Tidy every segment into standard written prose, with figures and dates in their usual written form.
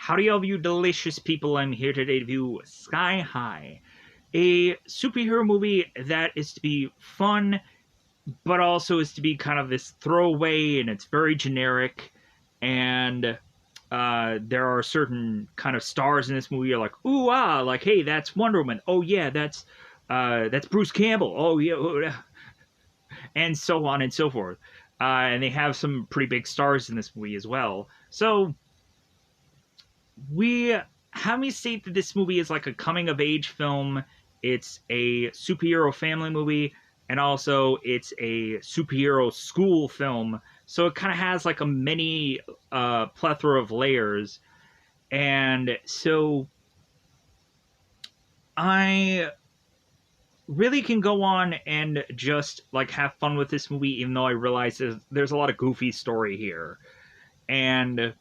Howdy, all of you delicious people. I'm here today to review Sky High, a superhero movie that is to be fun, but also is to be kind of this throwaway, and it's very generic. And there are certain kind of stars in this movie. You're like, ooh, ah, like, hey, that's Wonder Woman. Oh, yeah, that's Bruce Campbell. Oh, yeah, and so on and so forth. And they have some pretty big stars in this movie as well. So we have me state that this movie is like a coming of age film. It's a superhero family movie, and also it's a superhero school film. So it kind of has like a mini plethora of layers. And so I really can go on and just like have fun with this movie, even though I realize there's a lot of goofy story here. And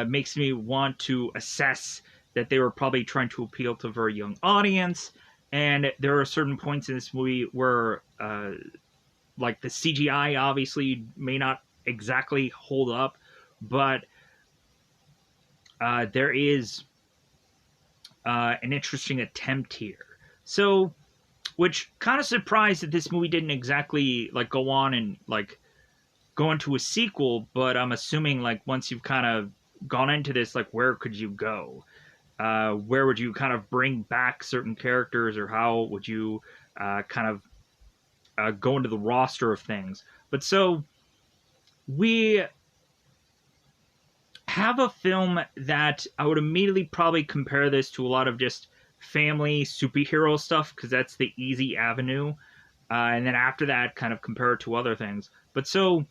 makes me want to assess that they were probably trying to appeal to a very young audience. And there are certain points in this movie where, like, the CGI obviously may not exactly hold up, but there is an interesting attempt here. So, which kind of surprised that this movie didn't exactly like go on and like go into a sequel, but I'm assuming like once you've kind of gone into this, like where could you go? Where would you kind of bring back certain characters, or how would you kind of go into the roster of things? But so we have a film that I would immediately probably compare this to a lot of just family superhero stuff, because that's the easy avenue. And then after that, kind of compare it to other things. But so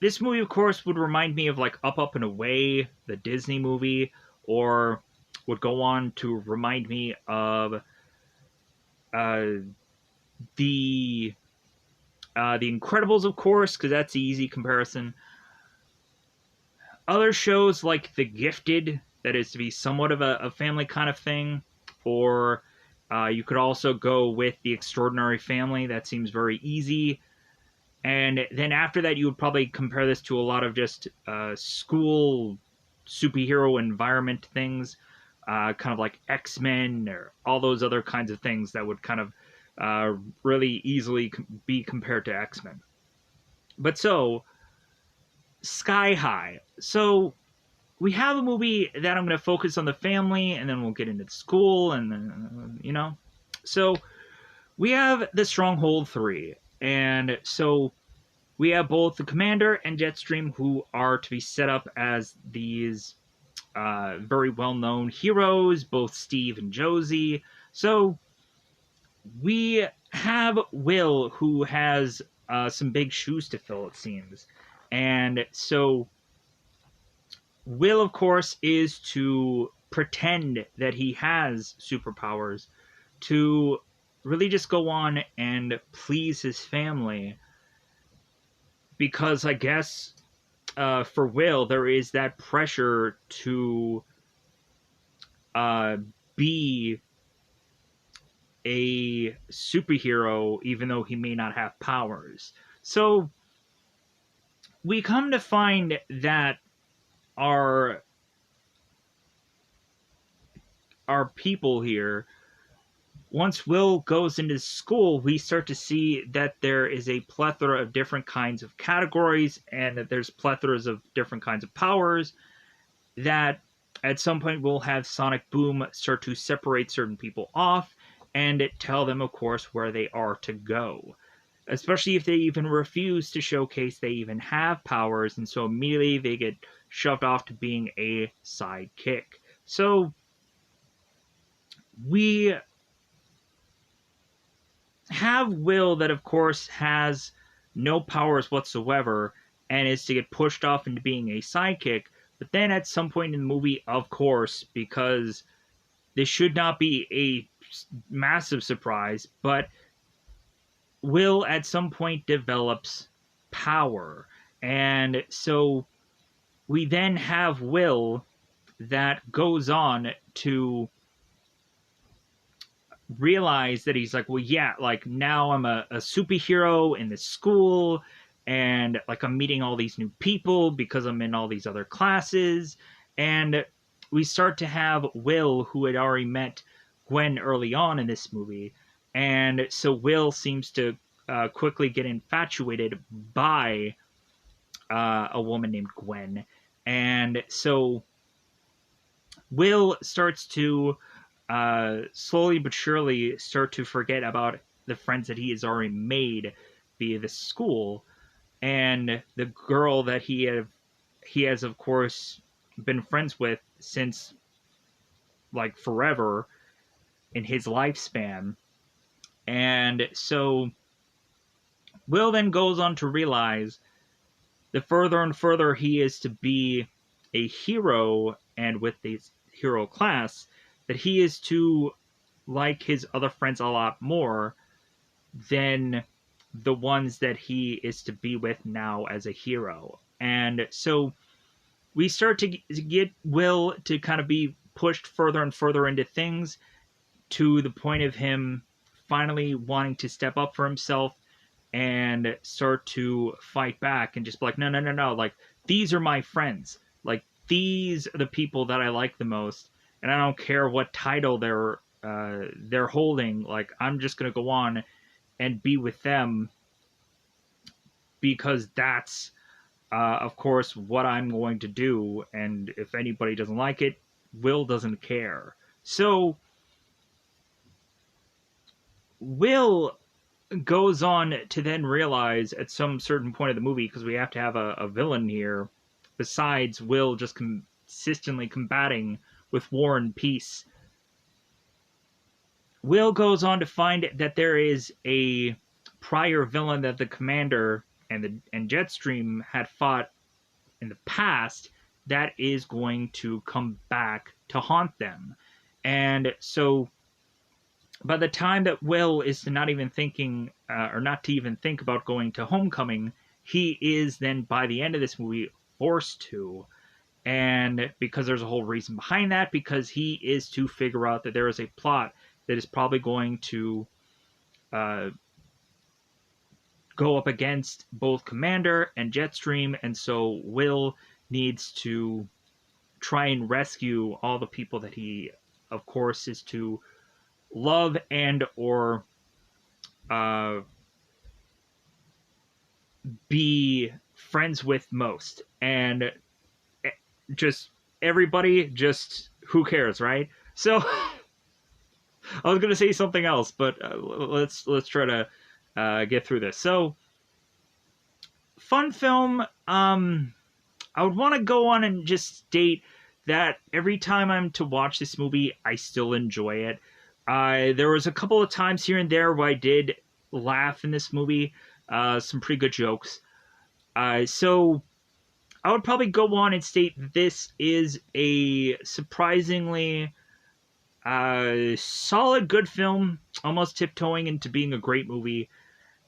this movie, of course, would remind me of like Up and Away, the Disney movie, or would go on to remind me of uh, the the Incredibles, of course, because that's the easy comparison. Other shows like The Gifted, that is to be somewhat of a family kind of thing, or you could also go with The Extraordinary Family. That seems very easy. And then after that, you would probably compare this to a lot of just school superhero environment things, kind of like X-Men or all those other kinds of things that would kind of really easily be compared to X-Men. But so, Sky High. So, we have a movie that I'm going to focus on the family, and then we'll get into the school, and then, So, we have the Stronghold 3. And so we have both the Commander and Jetstream, who are to be set up as these very well-known heroes, both Steve and Josie. So we have Will, who has some big shoes to fill, it seems. And so Will, of course, is to pretend that he has superpowers to really just go on and please his family, because I guess for Will there is that pressure to be a superhero even though he may not have powers. So we come to find that our people here, once Will goes into school, we start to see that there is a plethora of different kinds of categories, and that there's plethoras of different kinds of powers, that at some point we'll have Sonic Boom start to separate certain people off and tell them, of course, where they are to go. Especially if they even refuse to showcase they even have powers, and so immediately they get shoved off to being a sidekick. So we have Will, that of course has no powers whatsoever and is to get pushed off into being a sidekick. But then at some point in the movie, of course, because this should not be a massive surprise, but Will at some point develops power. And so we then have Will that goes on to realize that he's like, well, yeah, like now I'm a superhero in this school, and like I'm meeting all these new people because I'm in all these other classes. And we start to have Will, who had already met Gwen early on in this movie, and so Will seems to quickly get infatuated by a woman named Gwen, and so Will starts to slowly but surely start to forget about the friends that he has already made via the school, and the girl that he has of course been friends with since like forever in his lifespan. And so Will then goes on to realize the further and further he is to be a hero and with this hero class, that he is to like his other friends a lot more than the ones that he is to be with now as a hero. And so we start to get Will to kind of be pushed further and further into things, to the point of him finally wanting to step up for himself and start to fight back and just be like, no, no, no, no, like, these are my friends. Like, these are the people that I like the most, and I don't care what title they're holding. Like, I'm just gonna go on and be with them because that's, of course, what I'm going to do. And if anybody doesn't like it, Will doesn't care. So Will goes on to then realize at some certain point of the movie, because we have to have a villain here besides Will just consistently combating with war and peace. Will goes on to find that there is a prior villain that the commander and Jetstream had fought in the past that is going to come back to haunt them. And so by the time that Will is to not even thinking, or not to even think about going to Homecoming, he is then, by the end of this movie, forced to. And because there's a whole reason behind that, because he is to figure out that there is a plot that is probably going to go up against both Commander and Jetstream, and so Will needs to try and rescue all the people that he, of course, is to love and or be friends with most. And just everybody, just who cares, right? So I was gonna say something else, but let's try to get through this. So, fun film. I would want to go on and just state that every time I'm to watch this movie, I still enjoy it. There was a couple of times here and there where I did laugh in this movie. Some pretty good jokes. So I would probably go on and state this is a surprisingly solid, good film, almost tiptoeing into being a great movie.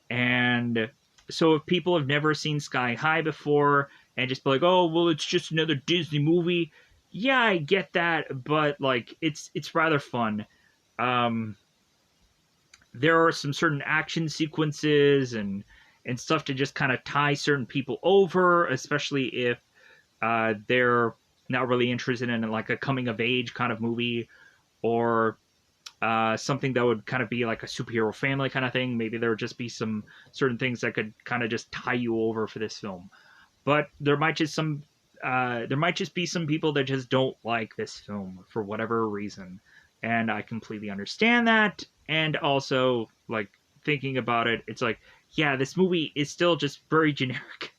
And so if people have never seen Sky High before and just be like, oh, well, it's just another Disney movie, yeah, I get that, but like it's rather fun. There are some certain action sequences and stuff to just kind of tie certain people over, especially if they're not really interested in like a coming of age kind of movie, or something that would kind of be like a superhero family kind of thing. Maybe there would just be some certain things that could kind of just tie you over for this film. But there might just be some people that just don't like this film for whatever reason, and I completely understand that. And also, like, thinking about it, it's like, yeah, this movie is still just very generic,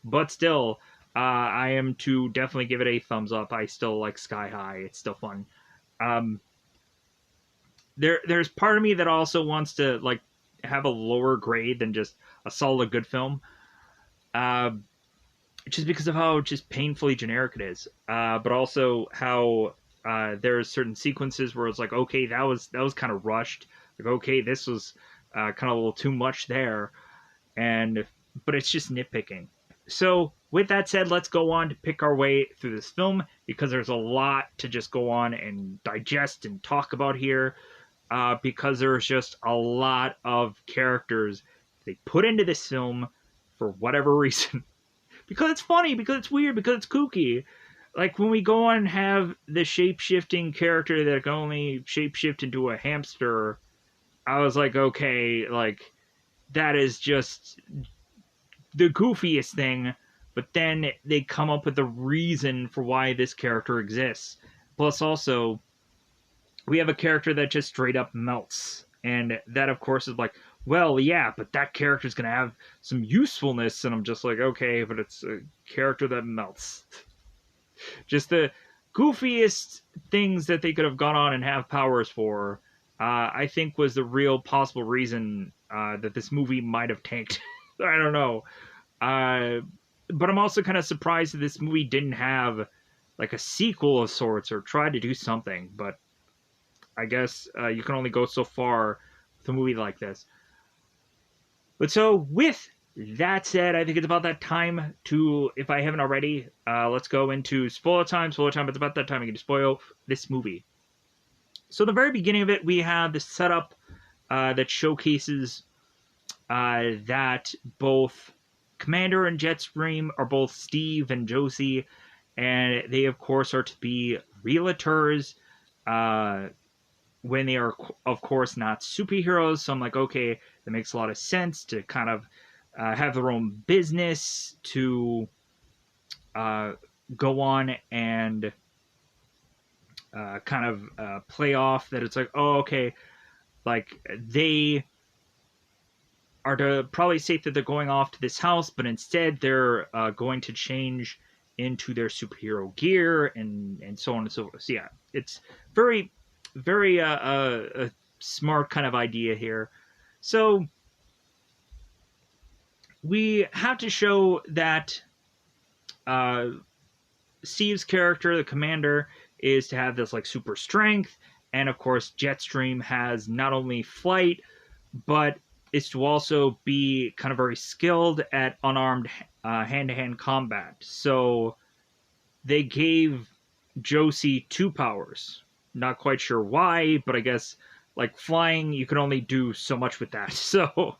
but still, I am to definitely give it a thumbs up. I still like Sky High. It's still fun. There's part of me that also wants to like have a lower grade than just a solid good film, just because of how just painfully generic it is. But also how there's certain sequences where it's like, okay, that was kind of rushed. Like, okay, this was kind of a little too much there, but it's just nitpicking. So with that said, let's go on to pick our way through this film, because there's a lot to just go on and digest and talk about here. Because there's just a lot of characters they put into this film for whatever reason. Because it's funny, because it's weird, because it's kooky. like when we go on and have the shape-shifting character that can only shapeshift into a hamster, I was like, okay, like that is just the goofiest thing. But then they come up with a reason for why this character exists. Plus, also, we have a character that just straight up melts. And that, of course, is like, well, yeah, but that character's going to have some usefulness. And I'm just like, okay, but it's a character that melts. Just the goofiest things that they could have gone on and have powers for, I think was the real possible reason that this movie might have tanked. I don't know. Uh, but I'm also kind of surprised that this movie didn't have like a sequel of sorts or tried to do something. But I guess you can only go so far with a movie like this. But so with that said, I think it's about that time to, if I haven't already, let's go into spoiler time. Spoiler time, it's about that time I get to spoil this movie. So the very beginning of it, we have the setup that showcases that both Commander and Jetstream are both Steve and Josie, and they, of course, are to be realtors when they are, of course, not superheroes. So I'm like, okay, that makes a lot of sense to kind of have their own business to go on and kind of play off that it's like, oh, okay, like they are to probably state that they're going off to this house, but instead they're going to change into their superhero gear and so on and so forth. So yeah, it's very, very a smart kind of idea here. So we have to show that Steve's character, the commander, is to have this like super strength, and of course Jetstream has not only flight, but is to also be kind of very skilled at unarmed hand-to-hand combat. So they gave Josie 2 powers. Not quite sure why, but I guess like flying, you can only do so much with that. So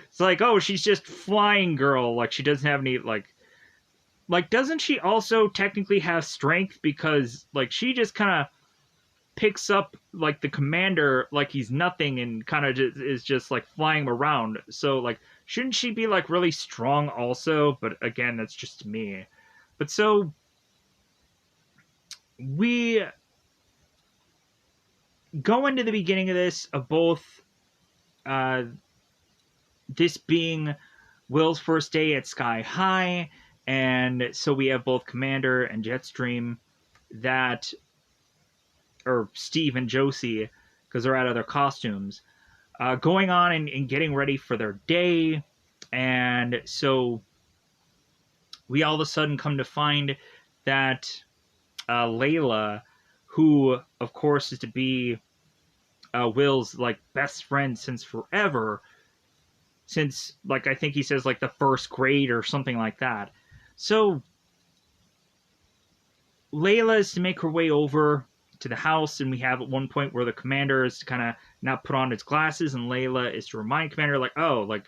it's like, oh, she's just flying girl. Like she doesn't have any like doesn't she also technically have strength, because like she just kind of picks up like the commander like he's nothing and kind of is just like flying around. So like shouldn't she be like really strong also? But again, that's just me. But so we go into the beginning of this of both this being Will's first day at Sky High, and so we have both Commander and Jetstream that, or Steve and Josie, because they're out of their costumes, going on and getting ready for their day. And so we all of a sudden come to find that Layla, who of course is to be Will's like best friend since forever, since like I think he says like the first grade or something like that. So Layla is to make her way over to the house, and we have at one point where the commander is to kind of not put on his glasses, and Layla is to remind commander like, oh, like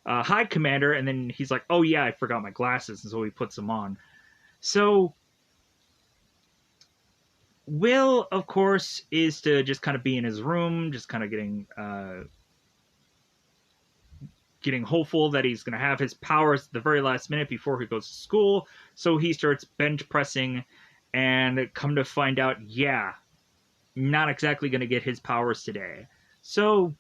hi commander, and then he's like, oh yeah, I forgot my glasses, and so he puts them on. So Will, of course, is to just kind of be in his room, just kind of getting hopeful that he's going to have his powers at the very last minute before he goes to school. So he starts bench pressing, and come to find out, yeah, not exactly going to get his powers today. So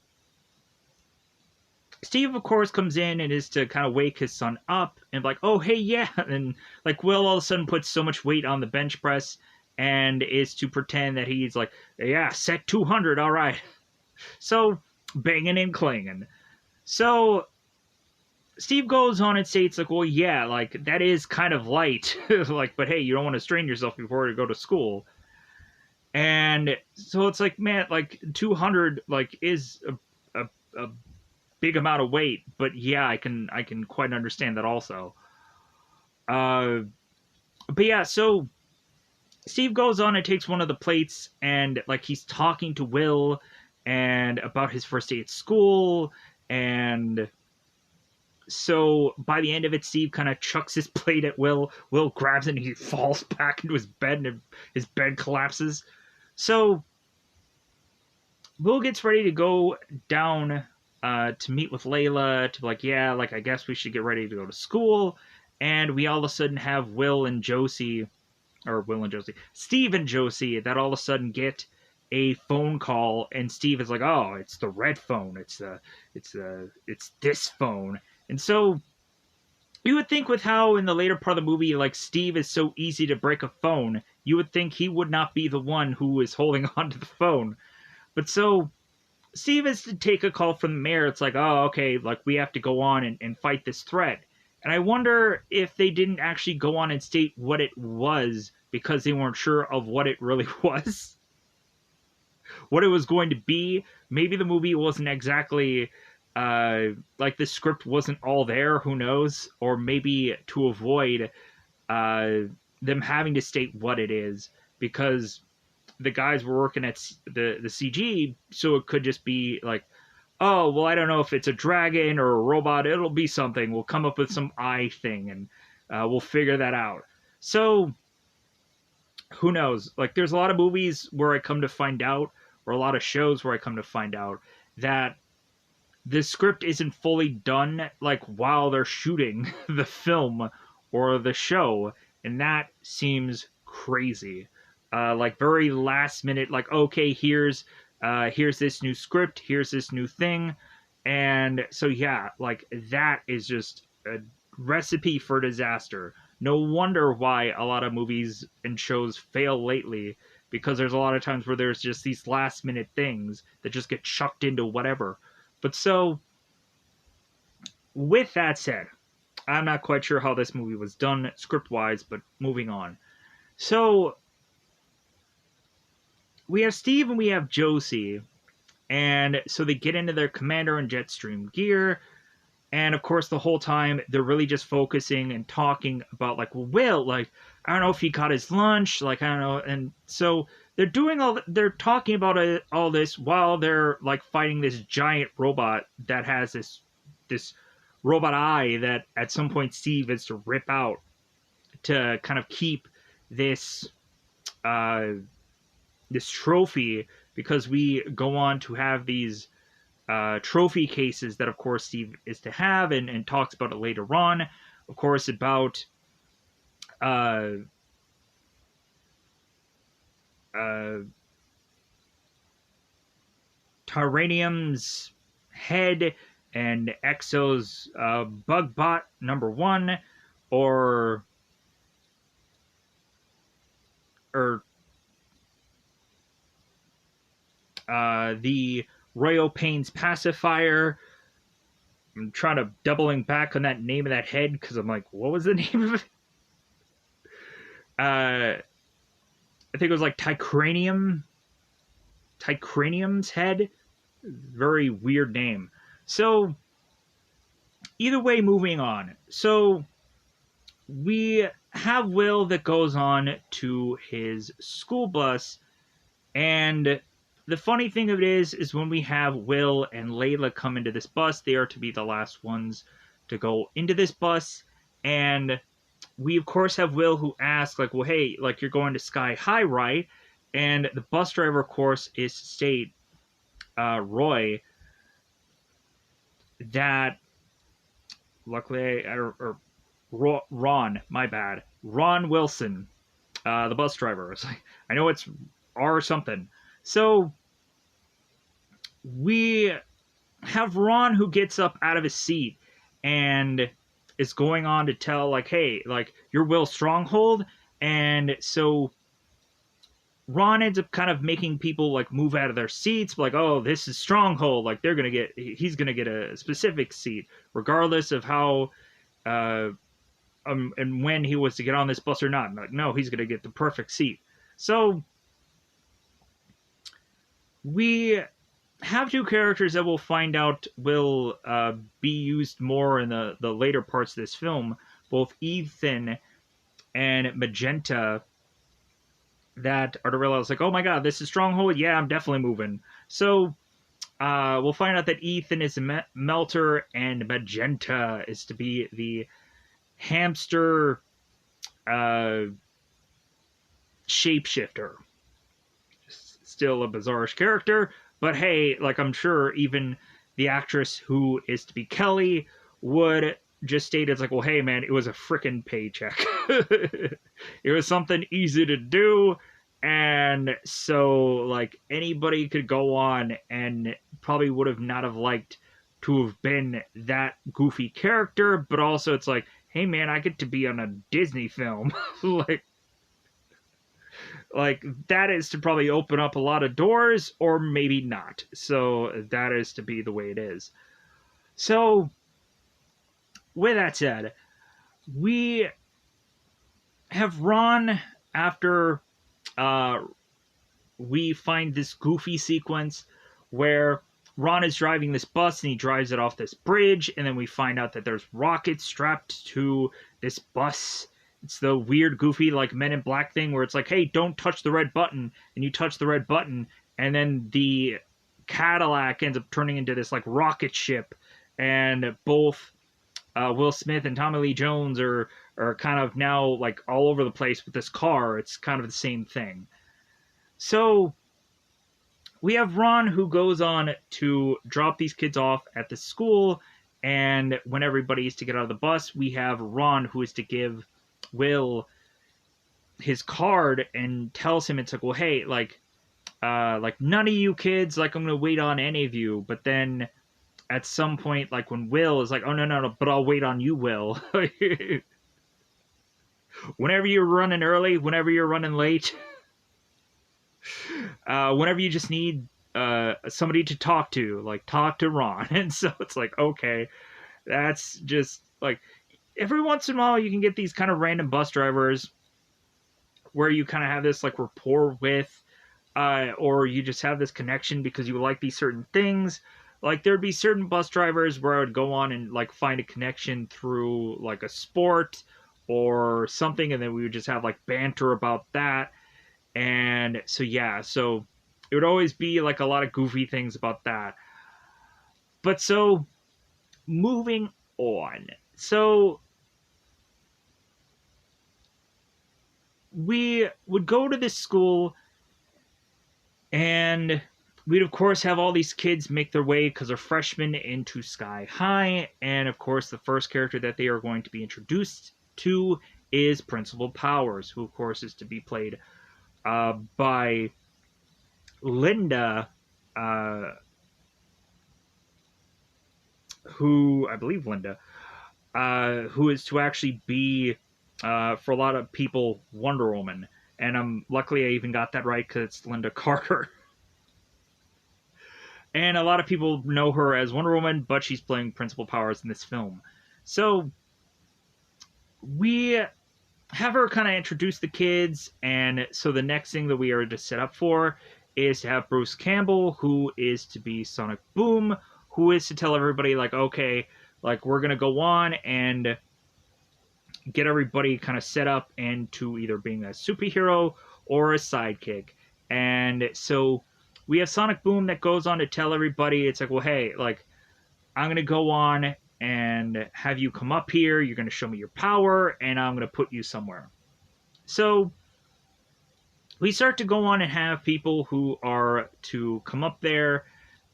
Steve, of course, comes in and is to kind of wake his son up and like, oh, hey, yeah. And like Will all of a sudden puts so much weight on the bench press and is to pretend that he's like, yeah, set 200, all right. So banging and clanging. So Steve goes on and states like, well, yeah, like that is kind of light. Like, but hey, you don't want to strain yourself before you go to school. And so it's like, man, like 200 like is a big amount of weight, but yeah, I can quite understand that also. But yeah, so Steve goes on and takes one of the plates, and like he's talking to Will and about his first day at school, and so by the end of it, Steve kind of chucks his plate at Will. Will grabs it and he falls back into his bed and his bed collapses. So Will gets ready to go down to meet with Layla to be like, yeah, like I guess we should get ready to go to school. And we all of a sudden have Steve and Josie that all of a sudden get a phone call, and Steve is like, "Oh, it's the red phone. It's this phone." And so you would think, with how in the later part of the movie, like Steve is so easy to break a phone, you would think he would not be the one who is holding on to the phone. But so Steve is to take a call from the mayor. It's like, oh, okay, like we have to go on and fight this threat. And I wonder if they didn't actually go on and state what it was because they weren't sure of what it really was, what it was going to be. Maybe the movie wasn't exactly like the script wasn't all there. Who knows? Or maybe to avoid them having to state what it is, because the guys were working at the CG, so it could just be like, oh, well, I don't know if it's a dragon or a robot. It'll be something. We'll come up with some eye thing, and we'll figure that out. So, who knows? Like, there's a lot of movies where I come to find out, or a lot of shows where I come to find out, that the script isn't fully done, like, while they're shooting the film or the show, and that seems crazy. Like, very last minute, like, okay, here's this new script, here's this new thing. And so, yeah, like, that is just a recipe for disaster. No wonder why a lot of movies and shows fail lately, because there's a lot of times where there's just these last minute things that just get chucked into whatever. But so, with that said, I'm not quite sure how this movie was done script wise, but moving on. So, we have Steve and we have Josie, and so they get into their Commander and Jetstream gear, and of course the whole time they're really just focusing and talking about, like, well, Will, like, I don't know if he got his lunch, like, I don't know. And so they're talking about all this while they're, like, fighting this giant robot that has this robot eye that at some point Steve is to rip out to kind of keep this this trophy, because we go on to have these trophy cases that, of course, Steve is to have, and talks about it later on, of course, about Tyranium's head and Exo's Bugbot #1, or the Royal Pains pacifier. I'm trying to doubling back on that name of that head, because I'm like, what was the name of it? I think it was like Tycranium's head. Very weird name. So, either way, moving on. So, we have Will that goes on to his school bus, and the funny thing of it is when we have Will and Layla come into this bus, they are to be the last ones to go into this bus. And we, of course, have Will who asks, like, well, hey, like, you're going to Sky High, right? And the bus driver, of course, is to state, Roy, that, luckily, Ron, my bad. Ron Wilson, the bus driver. I know it's R something. So, we have Ron who gets up out of his seat and is going on to tell, like, hey, like, you're Will Stronghold. And so Ron ends up kind of making people, like, move out of their seats, like, oh, this is Stronghold, like, he's gonna get a specific seat, regardless of how and when he was to get on this bus or not. Like, no, he's gonna get the perfect seat. So we have two characters that we'll find out will be used more in the later parts of this film, both Ethan and Magenta, that are to realize, like, oh my god, this is Stronghold? Yeah, I'm definitely moving. So we'll find out that Ethan is Melter and Magenta is to be the hamster uh, shapeshifter. Still a bizarre character, but hey, like I'm sure even the actress who is to be Kelly would just state it's like, well, hey man, it was a freaking paycheck. It was something easy to do, and so like anybody could go on and probably would have not have liked to have been that goofy character, but also it's like, hey man, I get to be on a Disney film. like that is to probably open up a lot of doors, or maybe not. So that is to be the way it is. So with that said, we have Ron after uh, we find this goofy sequence where Ron is driving this bus and he drives it off this bridge, and then we find out that there's rockets strapped to this bus. It's the weird, goofy, like Men in Black thing where it's like, hey, don't touch the red button, and you touch the red button, and then the Cadillac ends up turning into this like rocket ship, and both Will Smith and Tommy Lee Jones are kind of now like all over the place with this car. It's kind of the same thing. So we have Ron who goes on to drop these kids off at the school, and when everybody is to get out of the bus, we have Ron who is to give Will his card and tells him it's like, well, hey, like none of you kids, like I'm gonna wait on any of you. But then at some point, like when Will is like, oh no, but I'll wait on you, Will. Whenever you're running early, whenever you're running late, whenever you just need somebody to talk to, like talk to Ron. And so it's like, okay, that's just like every once in a while you can get these kind of random bus drivers where you kind of have this like rapport with, or you just have this connection because you like these certain things. Like there'd be certain bus drivers where I would go on and like find a connection through like a sport or something, and then we would just have like banter about that. And so yeah, so it would always be like a lot of goofy things about that. But so moving on. So we would go to this school, and we'd of course have all these kids make their way because they're freshmen into Sky High. And of course the first character that they are going to be introduced to is Principal Powers, who of course is to be played by Linda, who I believe Linda, who is to actually be for a lot of people Wonder Woman. And luckily I even got that right because it's Linda Carter. And a lot of people know her as Wonder Woman, but she's playing Principal Powers in this film. So we have her kind of introduce the kids, and so the next thing that we are to set up for is to have Bruce Campbell, who is to be Sonic Boom, who is to tell everybody, like, okay, like, we're going to go on and get everybody kind of set up into either being a superhero or a sidekick. And so we have Sonic Boom that goes on to tell everybody, it's like, well, hey, like, I'm going to go on and have you come up here, you're going to show me your power, and I'm going to put you somewhere. So we start to go on and have people who are to come up there,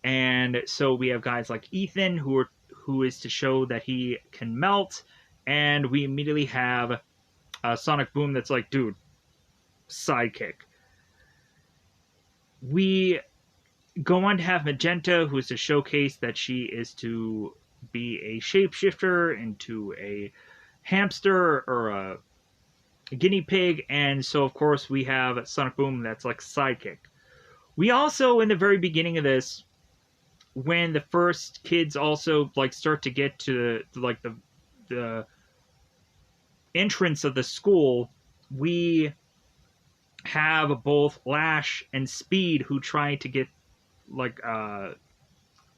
and so we have guys like Ethan who is to show that he can melt, and we immediately have Sonic Boom that's like, dude, sidekick. We go on to have Magenta, who is to showcase that she is to be a shapeshifter into a hamster or a guinea pig, and so of course we have Sonic Boom that's like sidekick. We also, in the very beginning of this, when the first kids also like start to get to like the entrance of the school, we have both Lash and Speed who try to get like a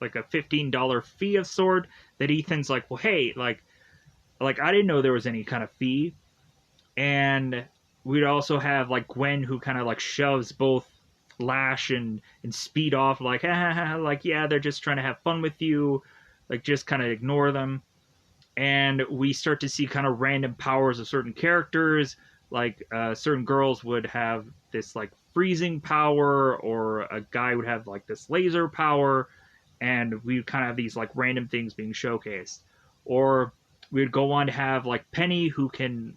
$15 fee of sort, that Ethan's like, well, hey, like I didn't know there was any kind of fee. And we'd also have like Gwen, who kind of like shoves both lash and speed off like, like, yeah, they're just trying to have fun with you, like, just kind of ignore them. And we start to see kind of random powers of certain characters, like certain girls would have this like freezing power, or a guy would have like this laser power, and we would kind of have these like random things being showcased. Or we would go on to have like Penny, who can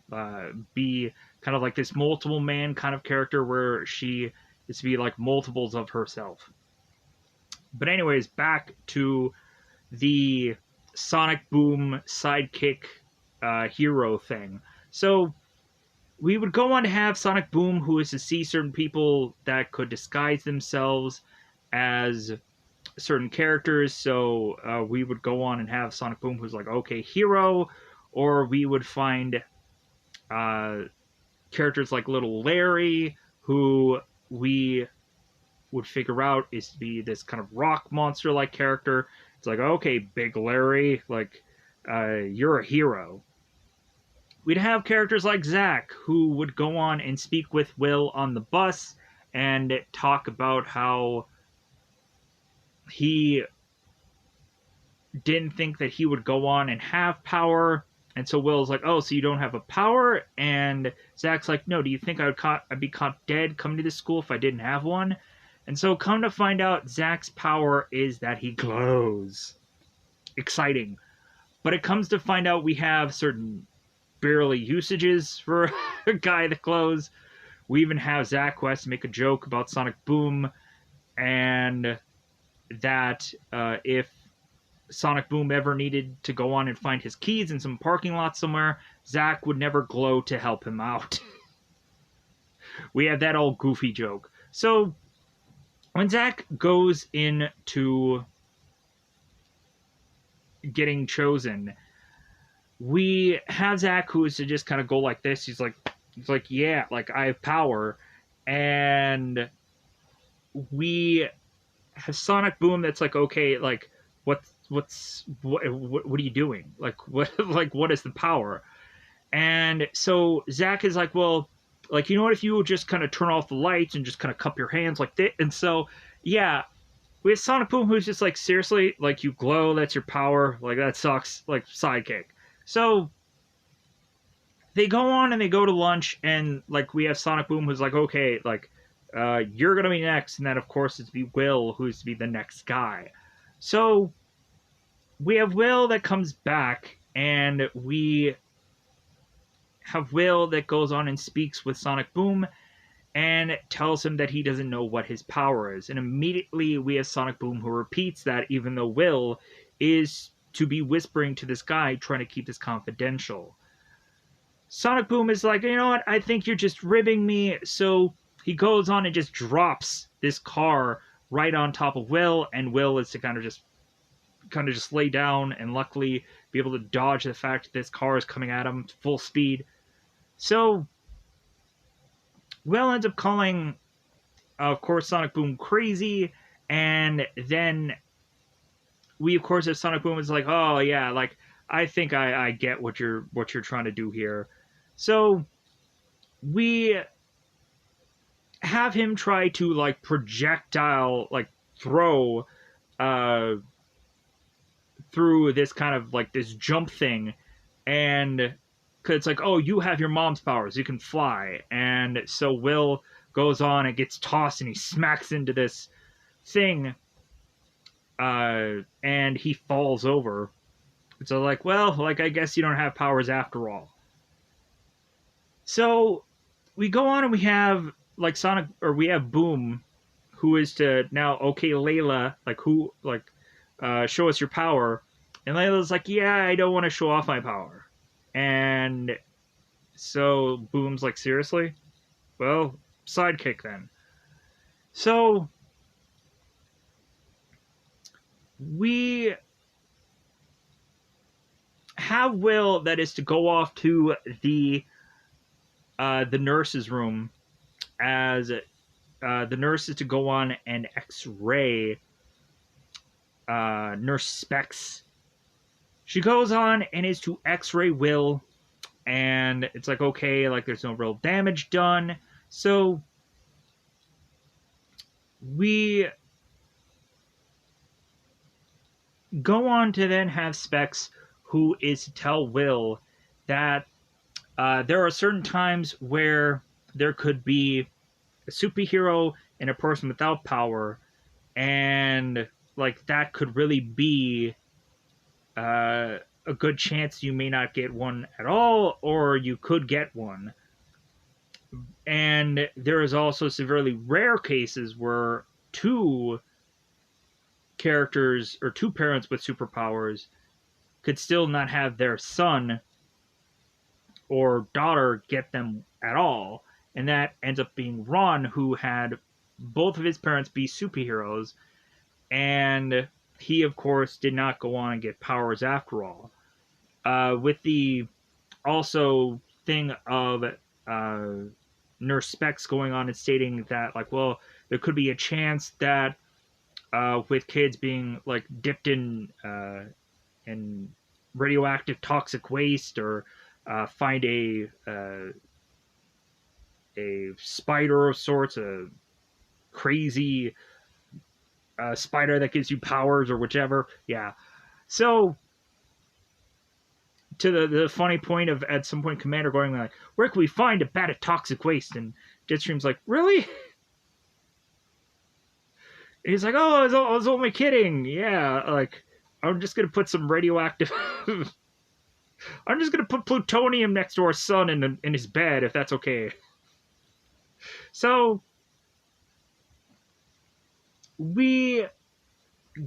be kind of like this multiple man kind of character, where she is to be like multiples of herself. But anyways, back to the Sonic Boom sidekick hero thing. So we would go on to have Sonic Boom, who is to see certain people that could disguise themselves as certain characters. So we would go on and have Sonic Boom, who's like, okay, hero, or we would find characters like Little Larry, who we would figure out is to be this kind of rock monster like character. It's like, okay, Big Larry, like, you're a hero. We'd have characters like Zack, who would go on and speak with Will on the bus and talk about how he didn't think that he would go on and have power. And so Will's like, oh, so you don't have a power? And Zack's like, no, do you think I'd be caught dead coming to this school if I didn't have one? And so come to find out, Zack's power is that he glows. Exciting. But it comes to find out we have certain barely usages for a guy that glows. We even have Zack who has to make a joke about Sonic Boom, and that if Sonic Boom ever needed to go on and find his keys in some parking lot somewhere, Zack would never glow to help him out. We have that old goofy joke. So when Zack goes into getting chosen, we have Zack who is to just kind of go like this. He's like, yeah, like, I have power. And we have Sonic Boom that's like, okay, like, what are you doing? Like, what is the power? And so Zack is like, well, like, you know what, if you would just kind of turn off the lights and just kind of cup your hands like that. And so, yeah, we have Sonic Boom who's just like, seriously, like, you glow, that's your power, like, that sucks, like, sidekick. So they go on and they go to lunch, and like, we have Sonic Boom who's like, okay, like, you're gonna be next. And then of course it's to be Will who's to be the next guy. So we have Will that comes back, and we have Will that goes on and speaks with Sonic Boom and tells him that he doesn't know what his power is. And immediately we have Sonic Boom who repeats that, even though Will is to be whispering to this guy, trying to keep this confidential. Sonic Boom is like, you know what, I think you're just ribbing me. So he goes on and just drops this car right on top of Will, and Will is to kind of just lay down and luckily be able to dodge the fact that this car is coming at him full speed. So Will ends up calling, of course, Sonic Boom crazy, and then we, of course, as Sonic Boom is like, oh yeah, like, I think I get what you're trying to do here. So we have him try to like projectile, like, throw through this kind of like this jump thing, and cause it's like, oh, you have your mom's powers, you can fly. And so Will goes on and gets tossed, and he smacks into this thing, and he falls over. So like, well, like, I guess you don't have powers after all. So we go on and we have like Sonic, or we have Boom, who is to now, okay, Layla, like, who, like, show us your power. And Layla's like, yeah, I don't want to show off my power. And so Boom's like, seriously? Well, sidekick then. So we have Will that is to go off to the nurse's room, as the nurse is to go on and x-ray Nurse Specs. She goes on and is to x-ray Will, and it's like, okay, like, there's no real damage done. So We go on to then have Specs, who is to tell Will that there are certain times where there could be a superhero and a person without power, and like that could really be a good chance you may not get one at all, or you could get one. And there is also severely rare cases where two characters or two parents with superpowers could still not have their son or daughter get them at all. And that ends up being Ron, who had both of his parents be superheroes, and he, of course, did not go on and get powers after all. With the also thing of Nurse Specs going on and stating that, like, well, there could be a chance that with kids being like dipped in radioactive toxic waste, or find a spider of sorts, a crazy spider that gives you powers or whichever. Yeah. So to the funny point of at some point Commander going like, where can we find a bat of toxic waste? And Jetstream's like, really? And he's like, oh, I was only kidding. Yeah, like I'm just gonna put some radioactive. I'm just gonna put plutonium next to our son in his bed if that's okay. So we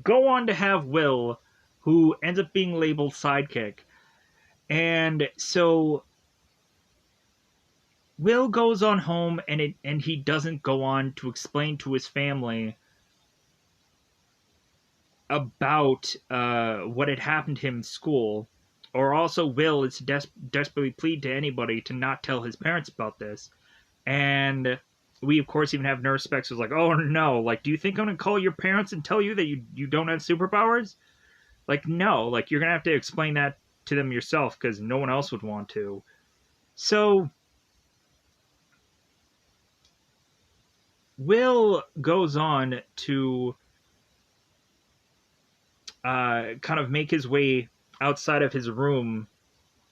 go on to have Will, who ends up being labeled sidekick. And so Will goes on home, and he doesn't go on to explain to his family about what had happened to him in school. Or also Will is desperately plead to anybody to not tell his parents about this. And we, of course, even have Nurse Specs who's like, oh no, like, do you think I'm going to call your parents and tell you that you don't have superpowers? Like, no, like, you're going to have to explain that to them yourself because no one else would want to. So Will goes on to kind of make his way outside of his room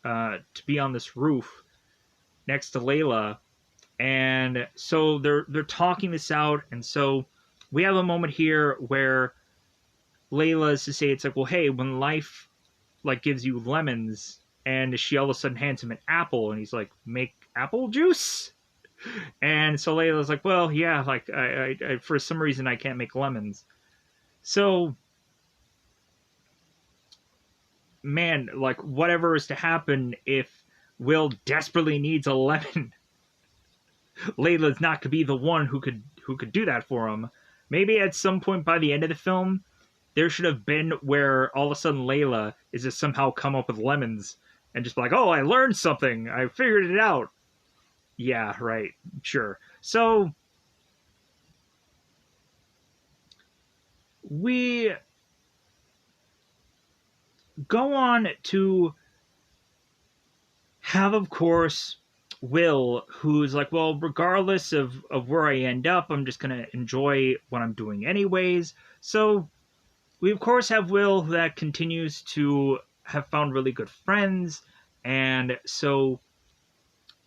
to be on this roof next to Layla. And so they're talking this out, and so we have a moment here where Layla is to say, it's like, well, hey, when life like gives you lemons, and she all of a sudden hands him an apple, and he's like, make apple juice? And so Layla's like, well, yeah, like I for some reason I can't make lemons. So man, like whatever is to happen if Will desperately needs a lemon, Layla's not gonna be the one who could do that for him. Maybe at some point by the end of the film, there should have been where all of a sudden Layla is just somehow come up with lemons and just be like, oh, I learned something, I figured it out. Yeah, right, sure. So we go on to have, of course, Will, who's like, well, regardless of where I end up, I'm just going to enjoy what I'm doing anyways. So we, of course, have Will that continues to have found really good friends. And so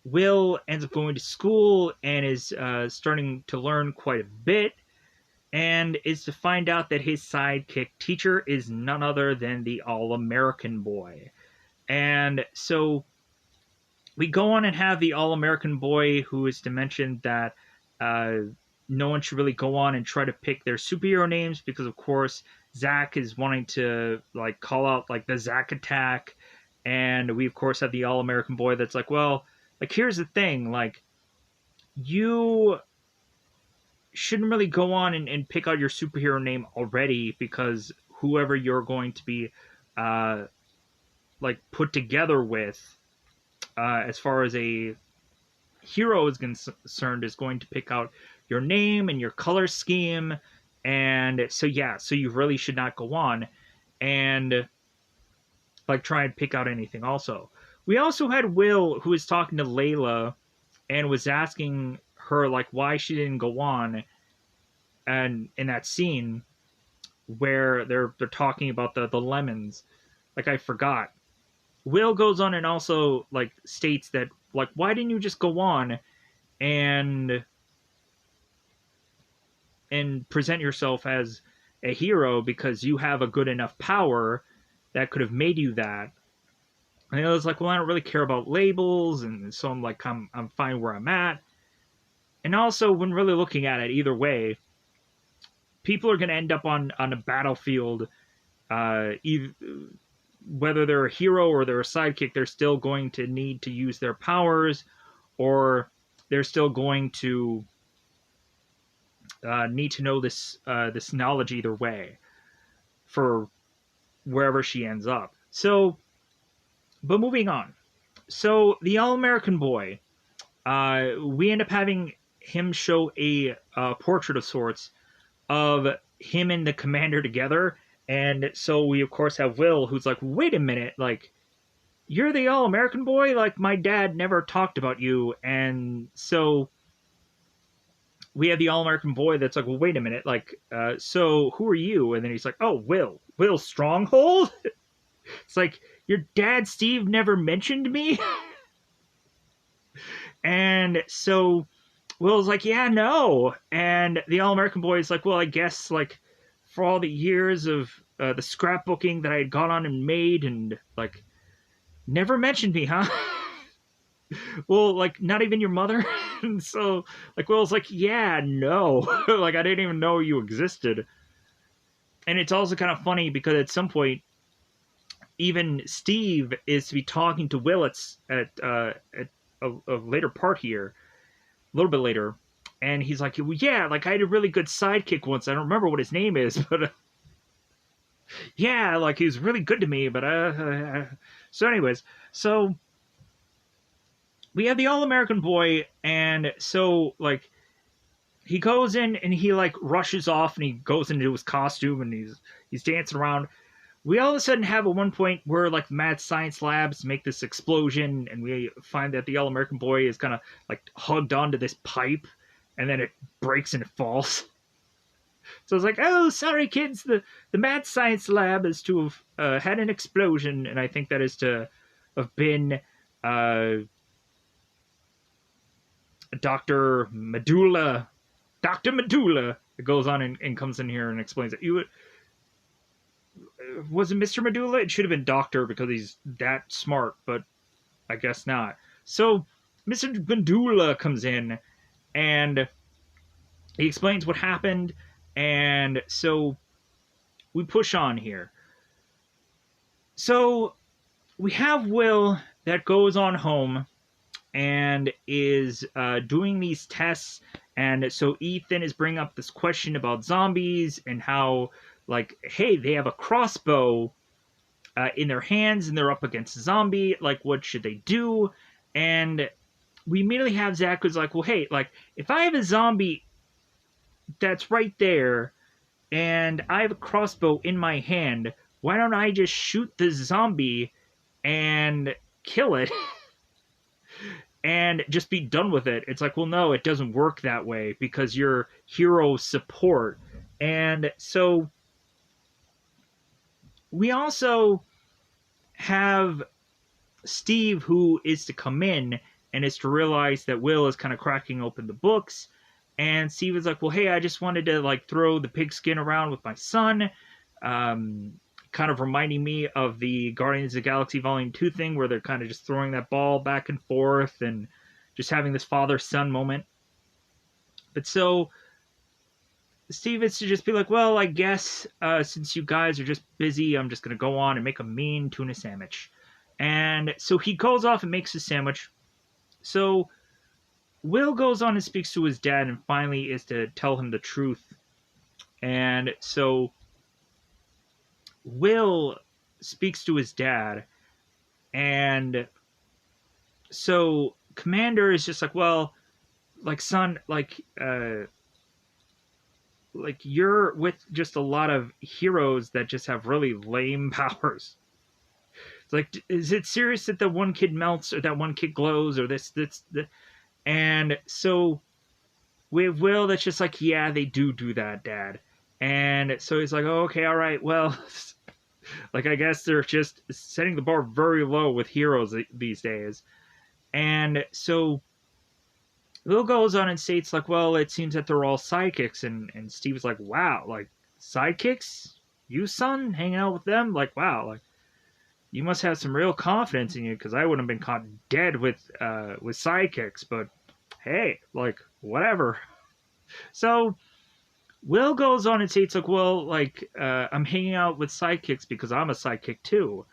Will ends up going to school and is starting to learn quite a bit. And is to find out that his sidekick teacher is none other than the All-American Boy. And so we go on and have the All-American Boy, who is to mention that no one should really go on and try to pick their superhero names because, of course, Zach is wanting to like call out like the Zach attack, and we, of course, have the All-American Boy that's like, well, like here's the thing, like you shouldn't really go on and pick out your superhero name already because whoever you're going to be like put together with as far as a hero is concerned is going to pick out your name and your color scheme. And so yeah, so you really should not go on and like try and pick out anything. Also, we also had Will, who was talking to Layla and was asking her like why she didn't go on, and in that scene where they're talking about the lemons, like I forgot. Will goes on and also like states that like why didn't you just go on and present yourself as a hero because you have a good enough power that could have made you that. And I was like, well, I don't really care about labels, and so I'm like, I'm fine where I'm at. And also, when really looking at it, either way, people are going to end up on a battlefield, either, whether they're a hero or they're a sidekick, they're still going to need to use their powers, or they're still going to need to know this knowledge either way for wherever she ends up. So, but moving on. So the All American Boy, we end up having him show a portrait of sorts of him and the commander together. And so we, of course, have Will, who's like, wait a minute, like, you're the All American Boy? Like, my dad never talked about you. And so we have the All American Boy that's like, well, wait a minute, like, so who are you? And then he's like, oh, Will Stronghold? It's like, your dad, Steve, never mentioned me? And so Will's like, yeah, no. And the All American Boy is like, well, I guess, like, for all the years of the scrapbooking that I had gone on and made, and, like, never mentioned me, huh? Well, like, not even your mother? And so, like, Will's like, yeah, no. Like, I didn't even know you existed. And it's also kind of funny because at some point, even Steve is to be talking to Will at a later part here, a little bit later, and he's like, well, yeah, like I had a really good sidekick once. I don't remember what his name is, but yeah, like he was really good to me. But so, anyways, so we have the All American Boy, and so like he goes in and he like rushes off and he goes into his costume and he's dancing around. We all of a sudden have at one point where like mad science labs make this explosion, and we find that the All American Boy is kind of like hugged onto this pipe, and then it breaks and it falls. So it's like, oh, sorry kids, the mad science lab is to have had an explosion, and I think that is to have been Dr. Medulla. Dr. Medulla goes on and comes in here and explains it. Was it Mr. Medulla? It should have been Doctor because he's that smart, but I guess not. So Mr. Medulla comes in and he explains what happened, and so we push on here. So we have Will that goes on home and is doing these tests, and so Ethan is bringing up this question about zombies and how, like, hey, they have a crossbow in their hands and they're up against a zombie. Like, what should they do? And we immediately have Zach who's like, well, hey, like, if I have a zombie that's right there and I have a crossbow in my hand, why don't I just shoot the zombie and kill it and just be done with it? It's like, well, no, it doesn't work that way because you're hero support. And so we also have Steve, who is to come in and is to realize that Will is kind of cracking open the books. And Steve is like, well, hey, I just wanted to like throw the pigskin around with my son. Kind of reminding me of the Guardians of the Galaxy Volume 2 thing where they're kind of just throwing that ball back and forth and just having this father-son moment. But so Steve is to just be like, well, I guess since you guys are just busy, I'm just going to go on and make a mean tuna sandwich. And so he goes off and makes a sandwich. So Will goes on and speaks to his dad and finally is to tell him the truth. And so Will speaks to his dad, and so Commander is just like, well, like, son, like you're with just a lot of heroes that just have really lame powers. It's like, is it serious that the one kid melts or that one kid glows or this? And so we have Will that's just like, yeah, they do that, Dad. And so he's like, oh, okay, all right, well, like, I guess they're just setting the bar very low with heroes these days. And so Will goes on and states, like, well, it seems that they're all sidekicks. And Steve's like, wow, like, sidekicks? You, son, hanging out with them? Like, wow, like, you must have some real confidence in you, because I wouldn't have been caught dead with sidekicks. But hey, like, whatever. So Will goes on and states, like, well, like, I'm hanging out with sidekicks because I'm a sidekick too.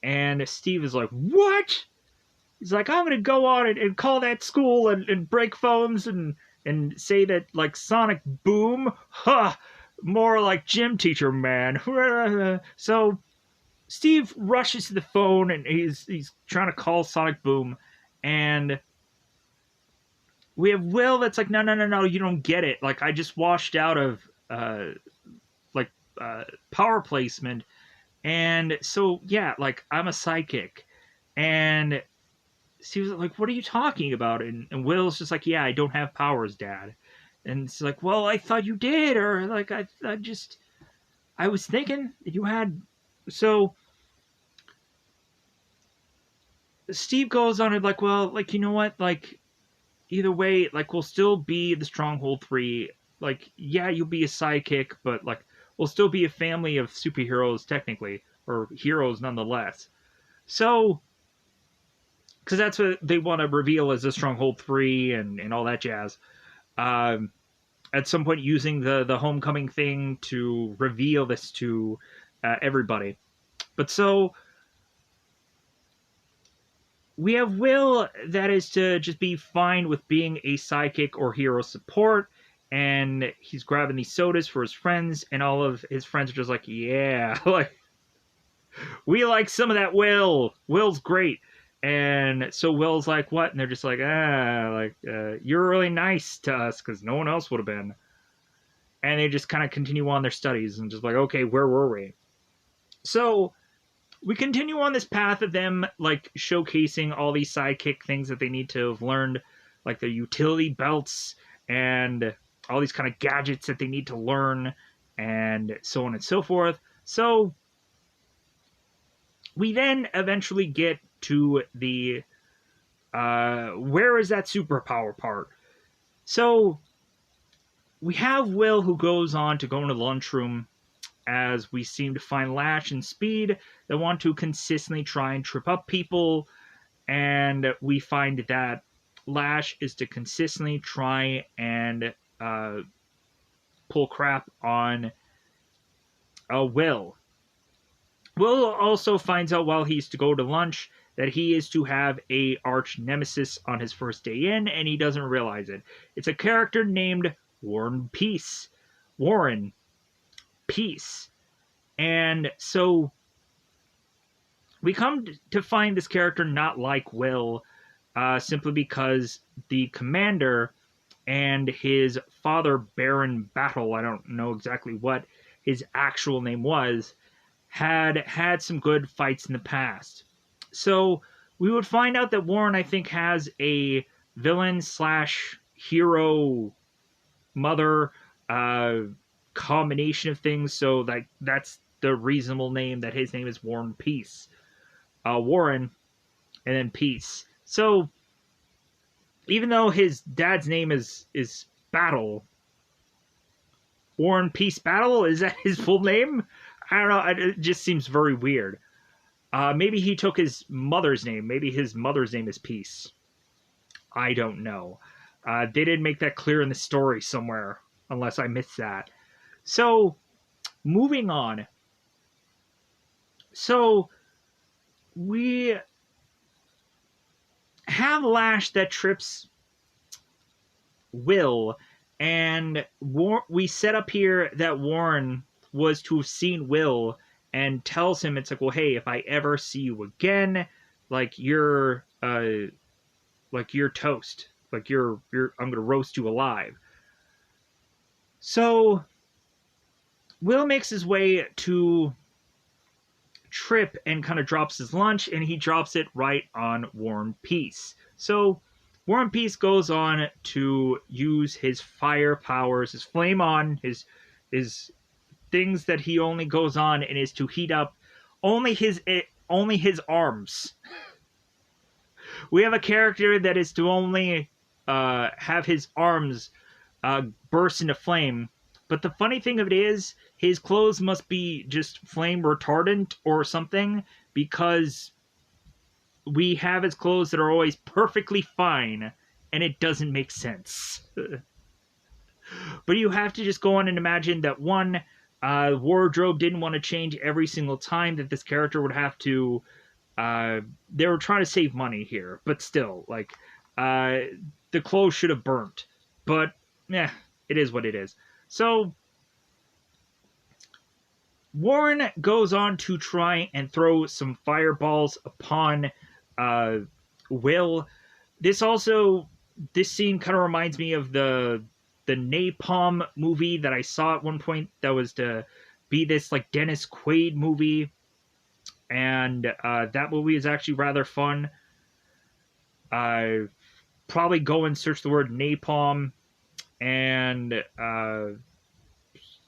And Steve is like, what? He's like, I'm going to go on and call that school and break phones and say that, like, Sonic Boom, huh, more like gym teacher, man. So Steve rushes to the phone and he's trying to call Sonic Boom. And we have Will that's like, no, you don't get it. Like, I just washed out of, power placement. And so, yeah, like, I'm a psychic. And Steve's like, what are you talking about? And Will's just like, yeah, I don't have powers, Dad. And it's like, well, I thought you did. Or, like, I was thinking you had. So Steve goes on and, like, well, like, you know what? Like, either way, like, we'll still be the Stronghold 3. Like, yeah, you'll be a sidekick, but, like, we'll still be a family of superheroes, technically. Or heroes, nonetheless. So, because that's what they want to reveal as the Stronghold 3 and all that jazz. At some point, using the homecoming thing to reveal this to everybody. But so, we have Will that is to just be fine with being a sidekick or hero support, and he's grabbing these sodas for his friends, and all of his friends are just like, yeah, like, we like some of that Will. Will's great. And so Will's like, what? And they're just like, you're really nice to us because no one else would have been. And they just kind of continue on their studies and just like, okay, where were we? So we continue on this path of them, like, showcasing all these sidekick things that they need to have learned, like the utility belts and all these kind of gadgets that they need to learn and so on and so forth. So we then eventually get to the where is that superpower part. So we have Will, who goes on to go into the lunchroom, as we seem to find Lash and Speed that want to consistently try and trip up people, and we find that Lash is to consistently try and pull crap on Will. Will also finds out while he's to go to lunch that he is to have a arch nemesis on his first day in, and he doesn't realize it. It's a character named Warren Peace. Warren Peace. And so we come to find this character not like Will, simply because the commander and his father, Baron Battle, I don't know exactly what his actual name was, had some good fights in the past. So we would find out that Warren, I think, has a villain / hero mother combination of things. So that's the reasonable name, that his name is Warren Peace. Warren and then Peace. So even though his dad's name is Battle, Warren Peace Battle, is that his full name? I don't know. It just seems very weird. Maybe he took his mother's name. Maybe his mother's name is Peace. I don't know. They didn't make that clear in the story somewhere, unless I missed that. So, moving on. So, we have Lash that trips Will, and we set up here that Warren was to have seen Will and tells him, it's like, well, hey, if I ever see you again, like, you're toast. Like, I'm gonna roast you alive. So Will makes his way to Trip and kind of drops his lunch, and he drops it right on Warren Peace. So War and Peace goes on to use his fire powers, his flame on, his things that he only goes on and is to heat up only his arms. We have a character that is to only have his arms burst into flame. But the funny thing of it is, his clothes must be just flame retardant or something, because we have his clothes that are always perfectly fine, and it doesn't make sense. But you have to just go on and imagine that one, wardrobe didn't want to change every single time that this character would have to. They were trying to save money here, but still, like, the clothes should have burnt. But, yeah, it is what it is. So, Warren goes on to try and throw some fireballs upon Will. This scene kind of reminds me of the Napalm movie that I saw at one point that was to be this, like, Dennis Quaid movie. And that movie is actually rather fun. Probably go and search the word napalm and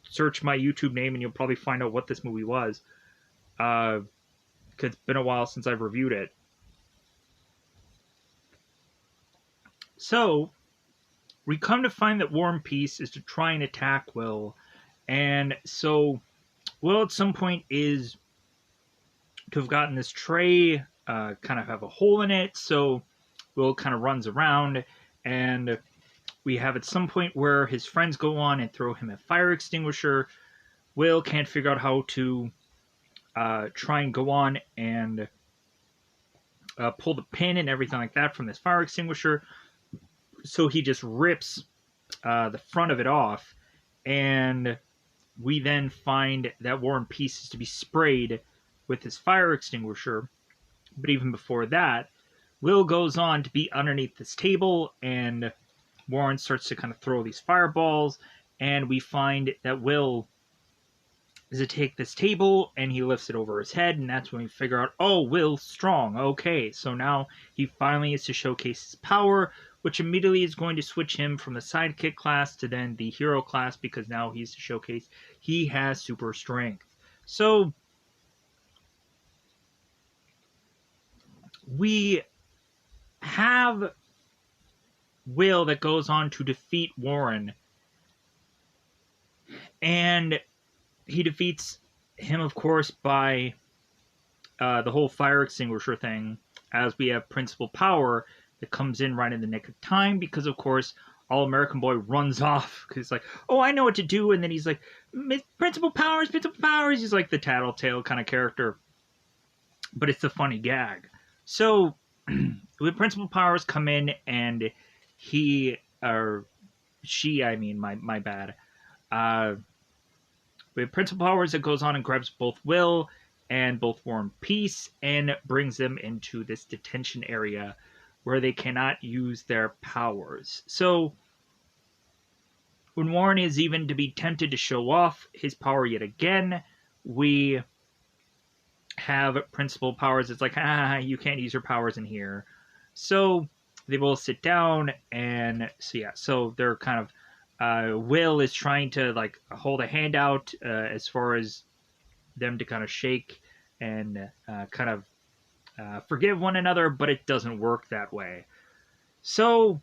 search my YouTube name, and you'll probably find out what this movie was. Because it's been a while since I've reviewed it. So, we come to find that War and Peace is to try and attack Will. And so, Will at some point is to have gotten this tray, kind of have a hole in it, so Will kind of runs around, and we have at some point where his friends go on and throw him a fire extinguisher. Will can't figure out how to try and go on and pull the pin and everything like that from this fire extinguisher, so he just rips the front of it off, and we then find that War and Peace is to be sprayed with his fire extinguisher. But even before that, Will goes on to be underneath this table, and Warren starts to kind of throw these fireballs, and we find that Will is to take this table, and he lifts it over his head, and that's when we figure out, oh, Will's strong. Okay, so now he finally is to showcase his power, which immediately is going to switch him from the sidekick class to then the hero class, because now he's to showcase he has super strength. So we have Will that goes on to defeat Warren, and he defeats him, of course, by the whole fire extinguisher thing, as we have Principal Power that comes in right in the nick of time, because, of course, All-American Boy runs off, because he's like, oh, I know what to do, and then he's like, Principal Powers, he's like the tattletale kind of character, but it's a funny gag. So, with Principal Powers come in, and he, or she, I mean, my bad. With Principal Powers, it goes on and grabs both Will and both War and Peace, and brings them into this detention area where they cannot use their powers. So, when Warren is even to be tempted to show off his power yet again, we have Principal Powers. It's like, you can't use your powers in here. So they both sit down, and so yeah, so they're kind of, Will is trying to like hold a hand out as far as them to kind of shake and kind of forgive one another, but it doesn't work that way. So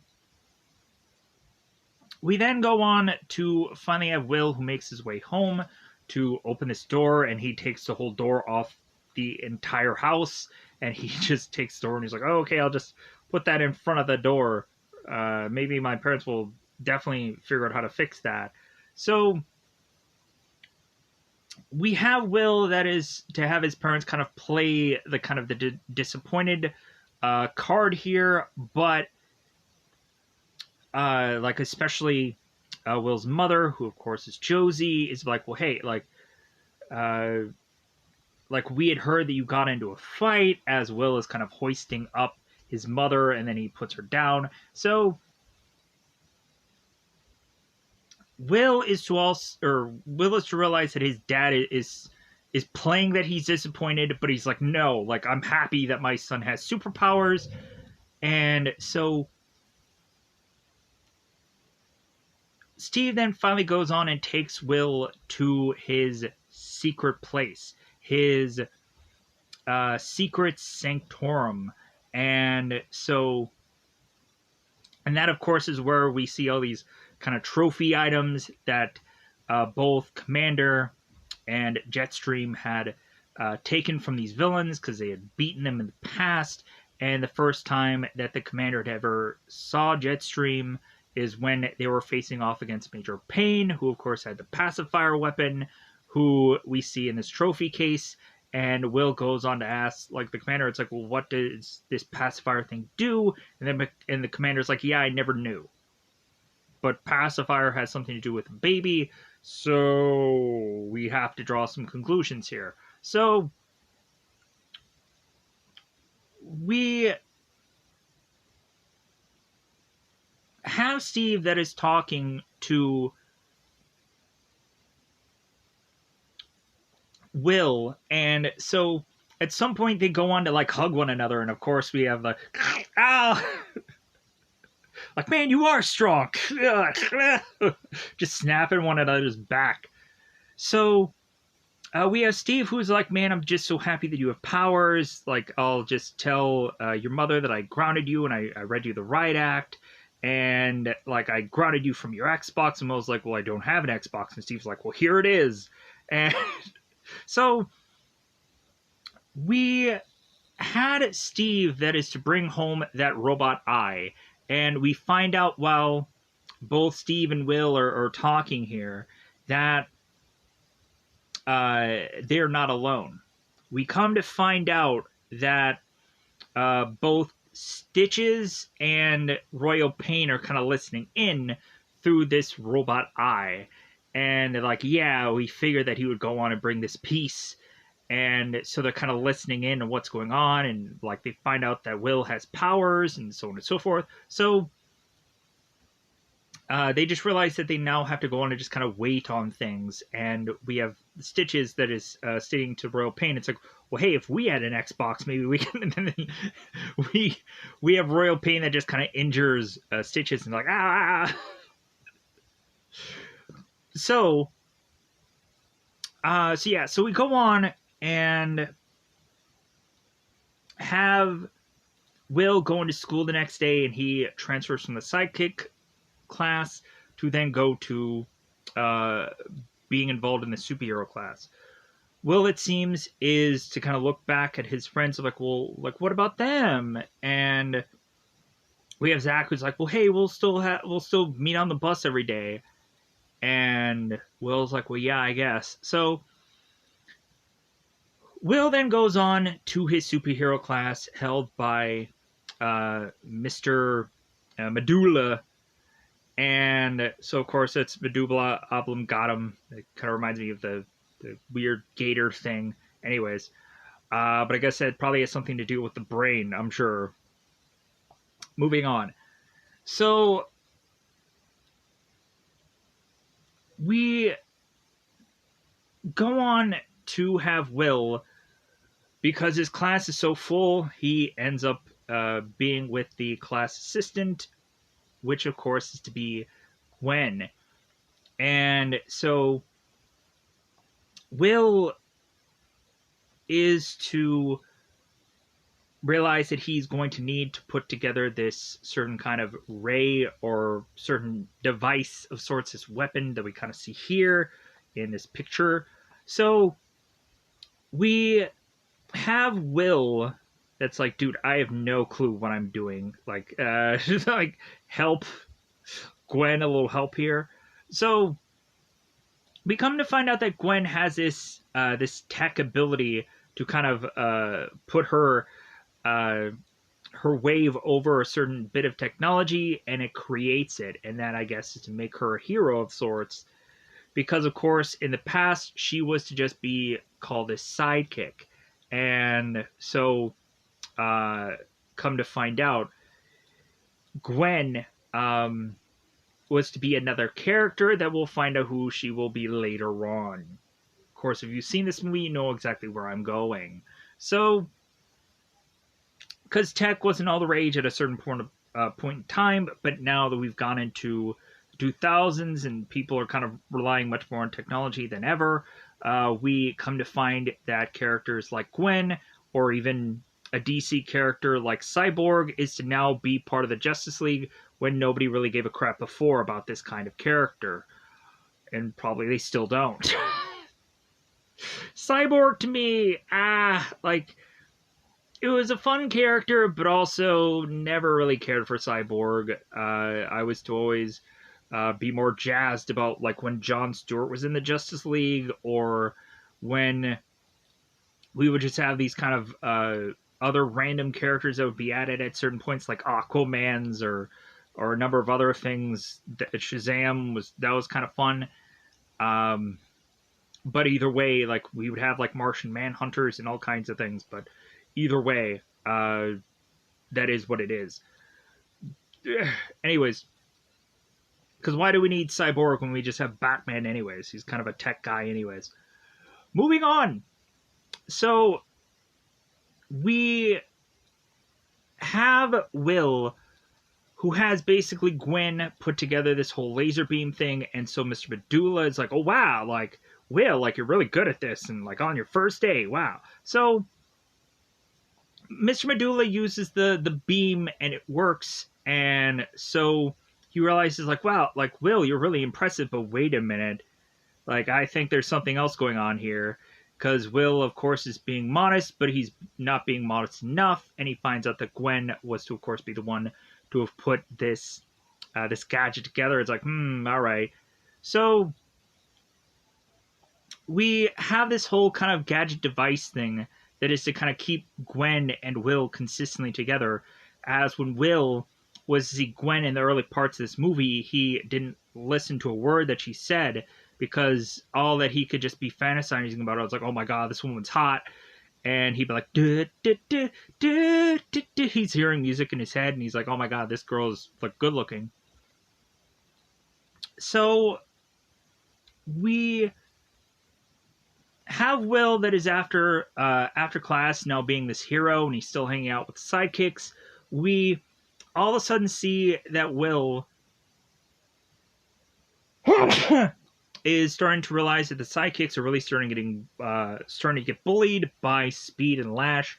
we then go on to finally have Will, who makes his way home to open this door, and he takes the whole door off the entire house, and he just takes the door and he's like, oh, okay, I'll just put that in front of the door. Maybe my parents will definitely figure out how to fix that. So we have Will that is to have his parents kind of play the kind of the disappointed card here, but like especially Will's mother, who of course is Josie, is like, well, hey, like we had heard that you got into a fight, as Will is kind of hoisting up his mother, and then he puts her down. So Will is to realize that his dad is playing that he's disappointed, but he's like, no, like I'm happy that my son has superpowers. And so Steve then finally goes on and takes Will to his secret place, his secret sanctorum. And so, and that of course is where we see all these kind of trophy items that both Commander and Jetstream had taken from these villains because they had beaten them in the past. And the first time that the Commander had ever saw Jetstream is when they were facing off against Major Payne, who of course had the pacifier weapon, who we see in this trophy case. And Will goes on to ask, like, the Commander, it's like, well, what does this pacifier thing do? And the Commander's like, yeah, I never knew. But pacifier has something to do with a baby, so we have to draw some conclusions here. So we have Steve that is talking to Will, and so at some point they go on to like hug one another, and of course we have the like, man, you are strong. Just snapping one another's back. So we have Steve, who's like, man, I'm just so happy that you have powers. Like, I'll just tell your mother that I grounded you and I read you the riot act. And like, I grounded you from your Xbox. And Will's like, well, I don't have an Xbox. And Steve's like, well, here it is. And so we had Steve that is to bring home that robot eye. And we find out while both Steve and Will are talking here that they're not alone. We come to find out that both Stitches and Royal Pain are kind of listening in through this robot eye. And they're like, yeah, we figured that he would go on and bring this peace. And so they're kind of listening in on what's going on. And like they find out that Will has powers and so on and so forth. So they just realize that they now have to go on and just kind of wait on things. And we have Stitches that is stating to Royal Pain, it's like, well, hey, if we had an Xbox, maybe we can. And then we have Royal Pain that just kind of injures Stitches and like, ah. So we go on and have Will going to school the next day, and he transfers from the sidekick class to then go to being involved in the superhero class. Will, it seems, is to kind of look back at his friends, like, well, like, what about them? And we have Zach, who's like, well, hey, we'll still meet on the bus every day. And Will's like, well, yeah, I guess. So Will then goes on to his superhero class held by Mr. Medulla. And so, of course, it's Medulla Oblongatum. It kind of reminds me of the weird gator thing. Anyways, but I guess it probably has something to do with the brain, I'm sure. Moving on. So we go on to have Will, because his class is so full, he ends up being with the class assistant, which of course is to be Gwen. And so Will is to realize that he's going to need to put together this certain kind of ray or certain device of sorts, this weapon that we kind of see here in this picture. So we have Will that's like, dude, I have no clue what I'm doing. Like, like, help Gwen, a little help here. So we come to find out that Gwen has this this tech ability to kind of put her wave over a certain bit of technology, and it creates it. And that, I guess, is to make her a hero of sorts. Because, of course, in the past, she was to just be called a sidekick. And so, come to find out, Gwen was to be another character that we'll find out who she will be later on. Of course, if you've seen this movie, you know exactly where I'm going. So, because tech wasn't all the rage at a certain point in time, but now that we've gone into the 2000s and people are kind of relying much more on technology than ever, we come to find that characters like Gwen, or even a DC character like Cyborg, is to now be part of the Justice League when nobody really gave a crap before about this kind of character. And probably they still don't. Cyborg to me, like, it was a fun character, but also never really cared for Cyborg. I was to always be more jazzed about, like, when Jon Stewart was in the Justice League, or when we would just have these kind of other random characters that would be added at certain points, like Aquaman's, or a number of other things. Shazam was kind of fun. But either way, like, we would have like Martian Manhunters and all kinds of things. But either way, that is what it is. Anyways, because why do we need Cyborg when we just have Batman anyways? He's kind of a tech guy anyways. Moving on. So, we have Will, who has basically Gwen put together this whole laser beam thing, and so Mr. Medulla is like, oh wow, like, Will, like, you're really good at this, and like on your first day, wow. So Mr. Medulla uses the beam and it works, and so he realizes, like, wow, like, Will, you're really impressive, but wait a minute, like, I think there's something else going on here. Because Will, of course, is being modest, but he's not being modest enough, and he finds out that Gwen was to, of course, be the one to have put this this gadget together. It's like, all right. So we have this whole kind of gadget device thing that is to kind of keep Gwen and Will consistently together. As when Will was to see Gwen in the early parts of this movie, he didn't listen to a word that she said, because all that he could just be fantasizing about, I was like, oh my god, this woman's hot. And he'd be like, duh, duh, duh, duh, duh, duh. He's hearing music in his head, and he's like, oh my god, this girl's like good looking. So we have Will that is after class now being this hero, and he's still hanging out with the sidekicks. We all of a sudden see that Will is starting to realize that the sidekicks are really starting to get bullied by Speed and Lash.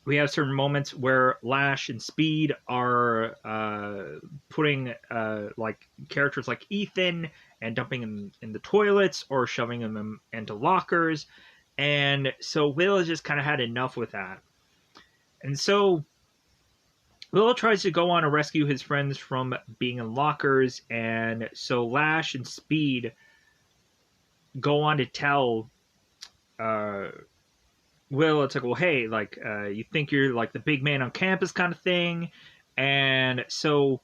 We have certain moments where Lash and Speed are putting like characters like Ethan and dumping him in the toilets or shoving them into lockers, and so Will has just kind of had enough with that, and so Will tries to go on to rescue his friends from being in lockers, and so Lash and Speed go on to tell Will, it's like, well, hey, like, you think you're like the big man on campus kind of thing, and so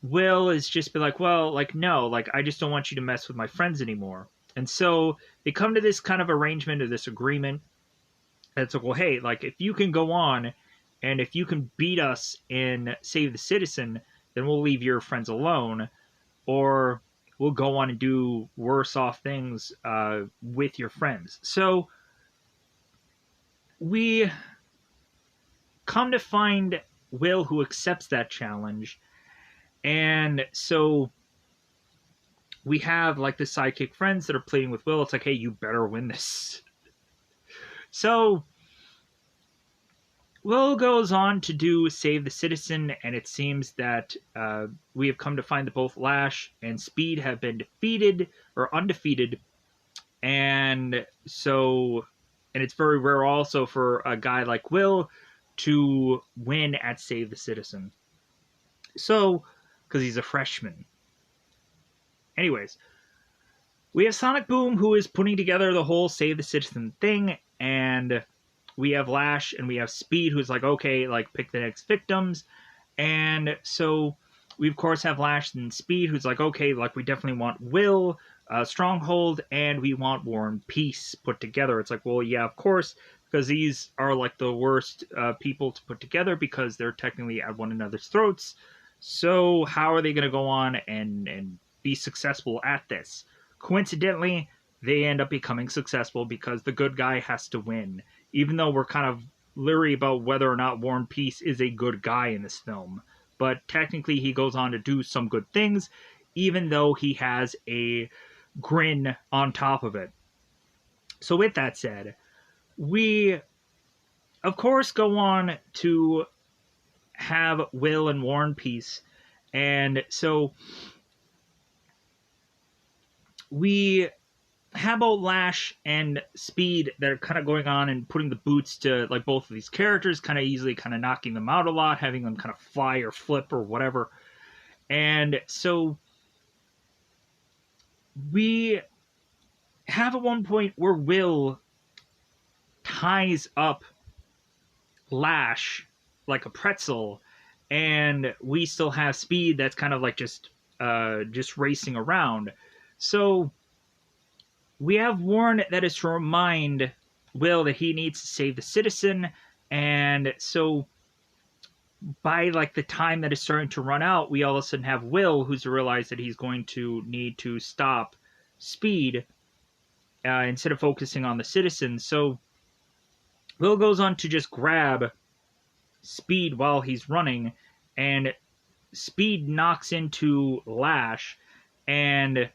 Will is just be like, well, like, no, like, I just don't want you to mess with my friends anymore. And so they come to this kind of arrangement or this agreement, and it's like, well, hey, like, if you can go on and if you can beat us in Save the Citizen, then we'll leave your friends alone, or we'll go on and do worse off things with your friends. So we come to find Will, who accepts that challenge, and so we have like the sidekick friends that are pleading with Will. It's like, hey, you better win this. So Will goes on to do Save the Citizen, and it seems that we have come to find that both Lash and Speed have been defeated, or undefeated, and so, and it's very rare also for a guy like Will to win at Save the Citizen. So, because he's a freshman. Anyways, we have Sonic Boom, who is putting together the whole Save the Citizen thing, and we have Lash and we have Speed, who's like, okay, like, pick the next victims. And so we, of course, have Lash and Speed, who's like, okay, like, we definitely want Will, Stronghold, and we want War and Peace put together. It's like, well, yeah, of course, because these are, like, the worst people to put together because they're technically at one another's throats. So how are they going to go on and be successful at this? Coincidentally, they end up becoming successful because the good guy has to win, even though we're kind of leery about whether or not War and Peace is a good guy in this film. but technically he goes on to do some good things, even though he has a grin on top of it. So, with that said, we, of course, go on to have Will and Warren peace. And so we have both Lash and Speed that are kind of going on and putting the boots to like both of these characters, kind of easily kind of knocking them out a lot, having them kind of fly or flip or whatever. And so we have at one point where Will ties up Lash like a pretzel, and we still have Speed that's kind of like just racing around. So we have Warren that is to remind Will that he needs to save the citizen, and so by like the time that is starting to run out, we all of a sudden have Will who's realized that he's going to need to stop Speed instead of focusing on the citizen. So Will goes on to just grab Speed while he's running, and Speed knocks into Lash, and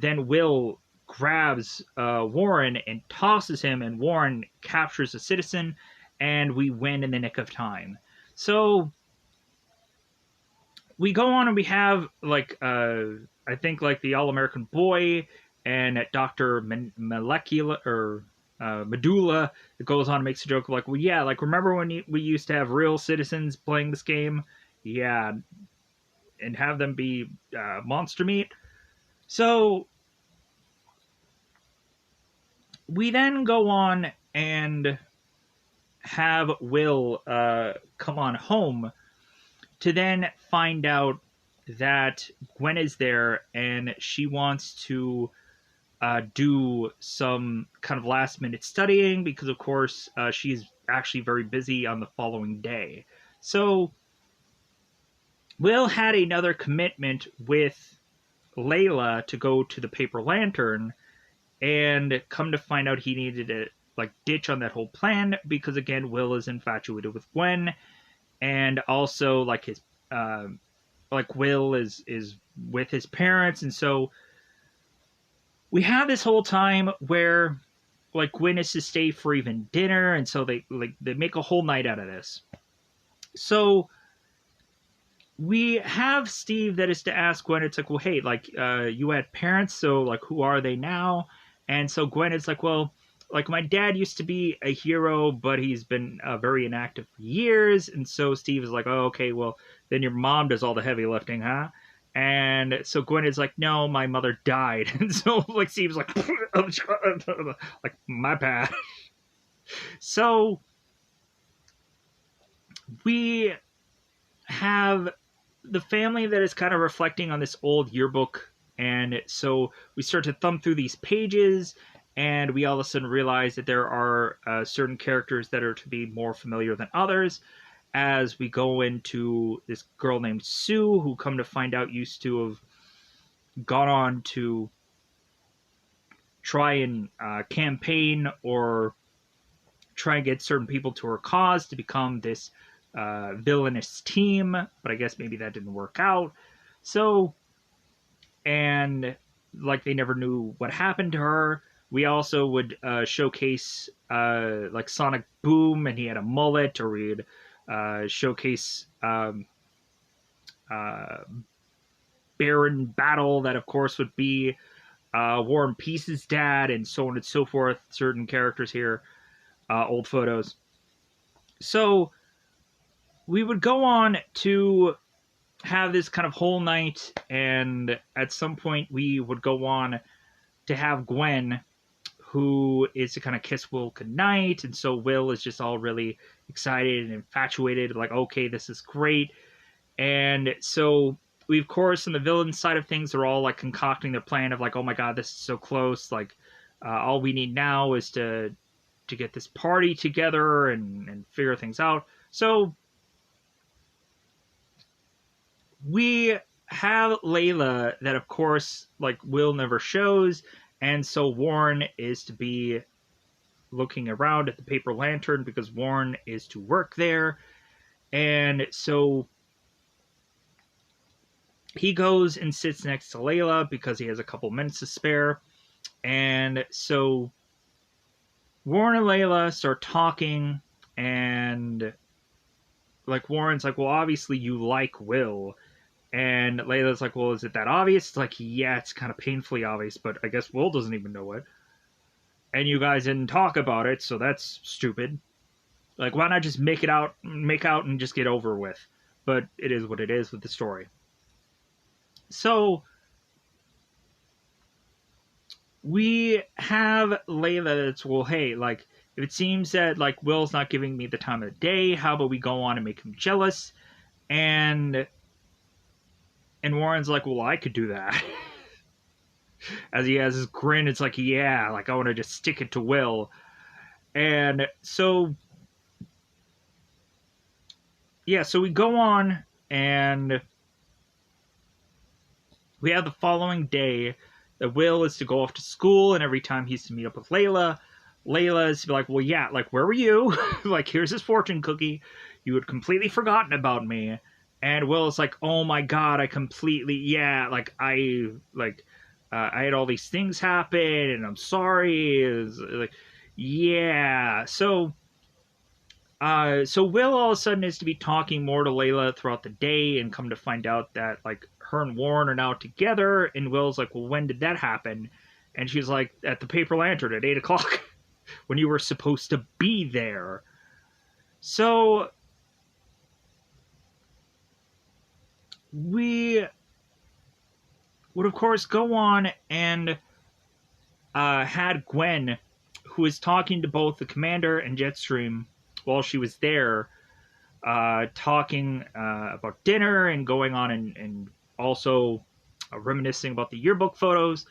then Will grabs Warren and tosses him, and Warren captures the citizen, and we win in the nick of time. So we go on and we have like I think like the All American Boy and Dr. Molecular or Medulla that goes on and makes a joke of like, well, yeah, like remember when we used to have real citizens playing this game? Yeah, and have them be monster meat. So we then go on and have Will come on home to then find out that Gwen is there and she wants to do some kind of last minute studying because, of course, she's actually very busy on the following day. So Will had another commitment with Layla to go to the Paper Lantern, and come to find out he needed to like ditch on that whole plan because again Will is infatuated with Gwen, and also like his like Will is with his parents, and so we have this whole time where like Gwen is to stay for even dinner, and so they make a whole night out of this. So we have Steve that is to ask Gwen, it's like, well, hey, like you had parents, so like who are they now? And so Gwen is like, well, like my dad used to be a hero, but he's been very inactive for years. And so Steve is like, oh, okay, well, then your mom does all the heavy lifting, huh? And so Gwen is like, no, my mother died. And so like Steve's like, like my bad. So we have the family that is kind of reflecting on this old yearbook, and so we start to thumb through these pages, and we all of a sudden realize that there are certain characters that are to be more familiar than others as we go into this girl named Sue, who come to find out used to have gone on to try and campaign or try and get certain people to her cause to become this villainous team, but I guess maybe that didn't work out. So, and like they never knew what happened to her. We also would showcase like Sonic Boom, and he had a mullet, or we'd showcase Baron Battle, that of course would be War and Peace's dad, and so on and so forth. Certain characters here, old photos. So we would go on to have this kind of whole night, and at some point we would go on to have Gwen, who is to kind of kiss Will goodnight, and so Will is just all really excited and infatuated, like, okay, this is great. And so we, of course, on the villain side of things, are all like concocting their plan of like, oh my god, this is so close, like all we need now is to get this party together and figure things out. So we have Layla that, of course, like Will never shows, and so Warren is to be looking around at the Paper Lantern because Warren is to work there, and so he goes and sits next to Layla because he has a couple minutes to spare. And so Warren and Layla start talking, and like Warren's like, well, obviously you like Will. And Layla's like, well, is it that obvious? It's like, yeah, it's kind of painfully obvious, but I guess Will doesn't even know it. And you guys didn't talk about it, so that's stupid. Like, why not just make out and just get over with? But it is what it is with the story. So we have Layla that's, well, hey, like, if it seems that like Will's not giving me the time of the day, how about we go on and make him jealous? And Warren's like, well, I could do that. As he has his grin, it's like, yeah, like I want to just stick it to Will. And so yeah, so we go on and we have the following day that Will is to go off to school, and every time he's to meet up with Layla, Layla is to be like, well, yeah, like, where were you? Like, here's his fortune cookie. You had completely forgotten about me. And Will is like, oh my god, I completely, yeah, like, I had all these things happen, and I'm sorry. It's like, yeah. So Will all of a sudden is to be talking more to Layla throughout the day, and come to find out that like her and Warren are now together. And Will's like, well, when did that happen? And she's like, at the Paper Lantern at 8 o'clock, when you were supposed to be there. So we would of course go on and had Gwen, who was talking to both the Commander and Jetstream while she was there, talking about dinner and going on and also reminiscing about the yearbook photos.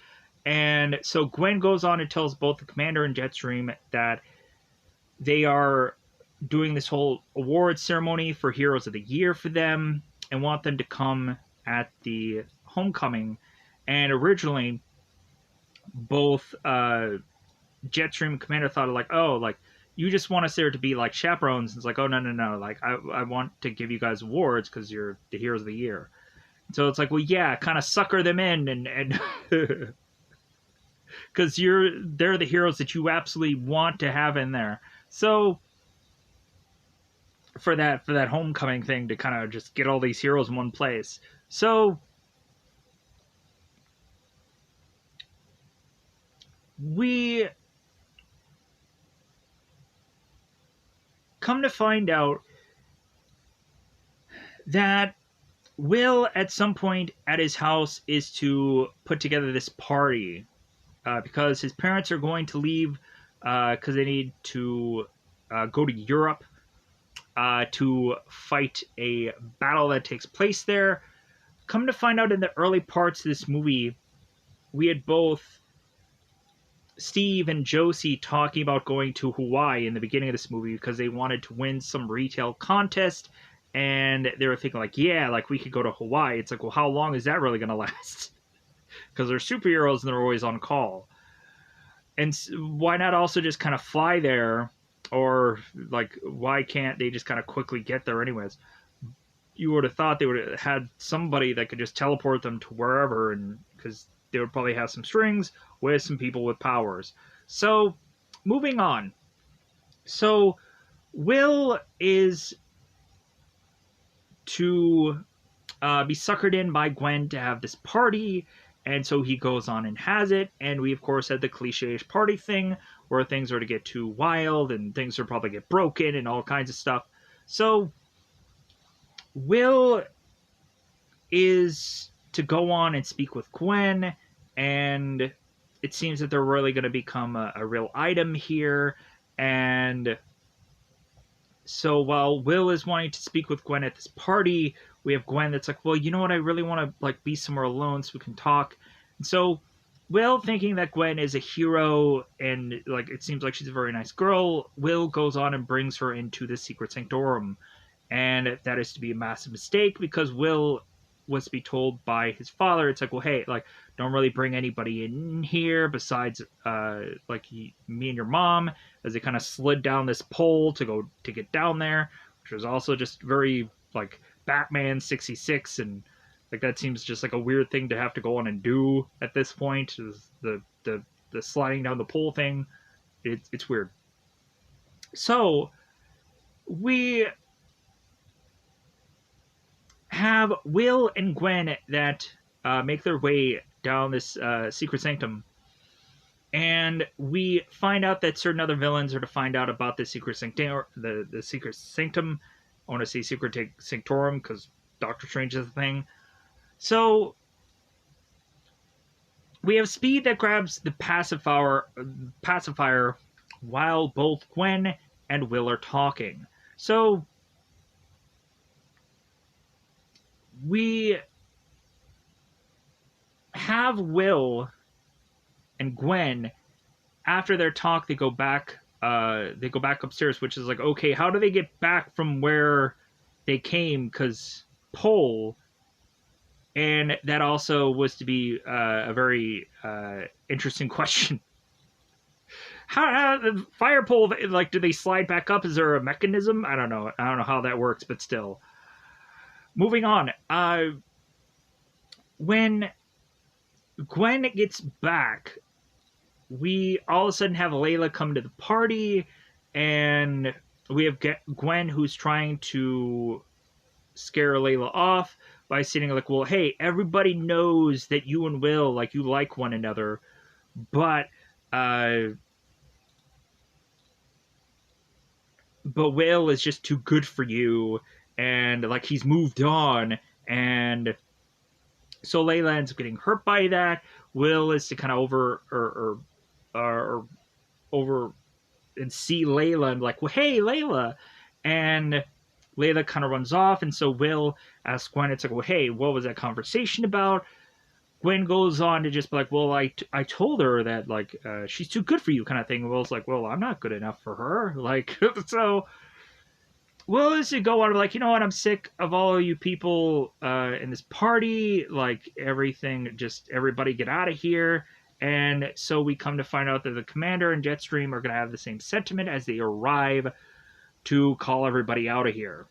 And so Gwen goes on and tells both the Commander and Jetstream that they are doing this whole award ceremony for Heroes of the Year for them and want them to come at the homecoming. And originally, both Jetstream and Commander thought of like, oh, like, you just want us there to be like chaperones. And it's like, oh, no. Like, I want to give you guys awards because you're the Heroes of the Year. So it's like, well, yeah, kind of sucker them in and because they're the heroes that you absolutely want to have in there. So for that homecoming thing to kind of just get all these heroes in one place. So we come to find out that Will, at some point at his house, is to put together this party because his parents are going to leave because they need to go to Europe to fight a battle that takes place there. Come to find out, in the early parts of this movie, we had both Steve and Josie talking about going to Hawaii in the beginning of this movie because they wanted to win some retail contest, and they were thinking like, yeah, like we could go to Hawaii. It's like, well, how long is that really going to last? Because they're superheroes and they're always on call. And why not also just kind of fly there? Or like, why can't they just kind of quickly get there anyways? You would have thought they would have had somebody that could just teleport them to wherever, and because they would probably have some strings with some people with powers. So, moving on. So, Will is to be suckered in by Gwen to have this party, and so he goes on and has it. And we, of course, had the cliche-ish party thing where things are to get too wild and things are probably get broken and all kinds of stuff. So, Will is to go on and speak with Gwen, and it seems that they're really going to become a real item here. And so while Will is wanting to speak with Gwen at this party, we have Gwen that's like, well, you know what, I really want to like be somewhere alone so we can talk. And so Will, thinking that Gwen is a hero and like it seems like she's a very nice girl, Will goes on and brings her into the Secret Sanctorum. And that is to be a massive mistake because Will was to be told by his father, it's like, well, hey, like, don't really bring anybody in here besides me and your mom, as they kind of slid down this pole to get down there, which was also just very like Batman 66 and Like that seems just like a weird thing to have to go on and do at this point. Is the sliding down the pole thing. It's weird. So we have Will and Gwen that make their way down this secret sanctum, and we find out that certain other villains are to find out about the secret sanctum. The secret sanctum. I want to say secret sanctorum because Doctor Strange is a thing. So we have Speed that grabs the pacifier while both Gwen and Will are talking. So we have Will and Gwen after their talk. They go back upstairs, which is like, okay, how do they get back from where they came? Because pole. And that also was to be a very interesting question. How the fire pole, like, do they slide back up? Is there a mechanism? I don't know how that works, but still. Moving on. When Gwen gets back, we all of a sudden have Layla come to the party, and we have Gwen who's trying to scare Layla off by saying like, well, hey, everybody knows that you and Will, like, you like one another, but Will is just too good for you, and like he's moved on, and so Layla ends up getting hurt by that. Will is to kind of over and see Layla and like, well, hey, Layla, and Layla kind of runs off, and so Will asks Gwen, it's like, well, hey, what was that conversation about? Gwen goes on to just be like, well, I told her that, like, she's too good for you kind of thing. Will's like, well, I'm not good enough for her. Like, so Will is to go on to be like, you know what, I'm sick of all of you people in this party. Like, everybody get out of here. And so we come to find out that the Commander and Jetstream are going to have the same sentiment as they arrive to call everybody out of here.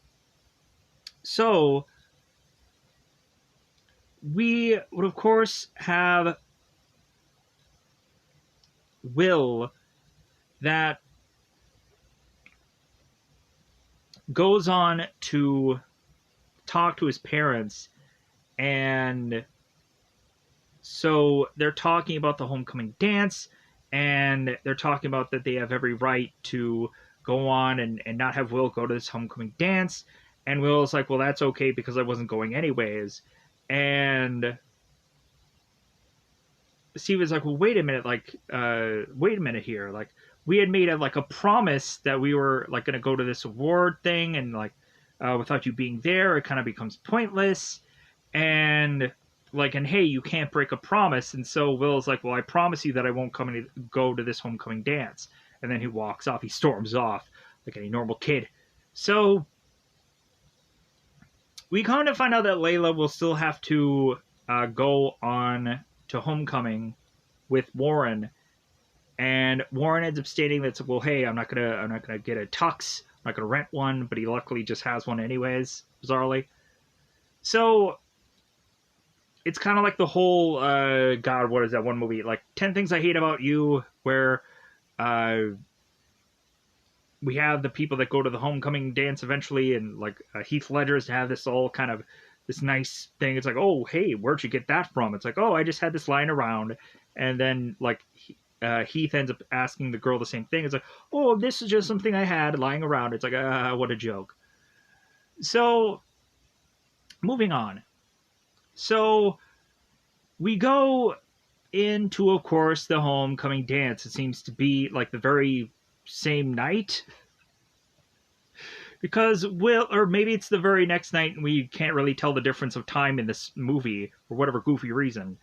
So we would, of course, have Will that goes on to talk to his parents, and so they're talking about the homecoming dance, and they're talking about that they have every right to go on and not have Will go to this homecoming dance. And Will's like, well, that's okay because I wasn't going anyways. And Steve is like, well, wait a minute here. Like, we had made a promise that we were like going to go to this award thing, and like without you being there, it kind of becomes pointless. And like, and hey, you can't break a promise. And so Will's like, well, I promise you that I won't go to this homecoming dance. And then he walks off. He storms off like any normal kid. So we come to find out that Layla will still have to go on to homecoming with Warren, and Warren ends up stating that, well, hey, I'm not gonna get a tux, I'm not gonna rent one, but he luckily just has one anyways, bizarrely. So it's kind of like the whole God, what is that one movie? Like 10 Things I Hate About You, where we have the people that go to the homecoming dance eventually, and like Heath Ledger's to have this all kind of this nice thing. It's like, oh, hey, where'd you get that from? It's like, oh, I just had this lying around. And then like Heath ends up asking the girl the same thing. It's like, oh, this is just something I had lying around. It's like, what a joke. So moving on. So we go into, of course, the homecoming dance. It seems to be like the very same night, because Will, or maybe it's the very next night, and we can't really tell the difference of time in this movie for whatever goofy reason,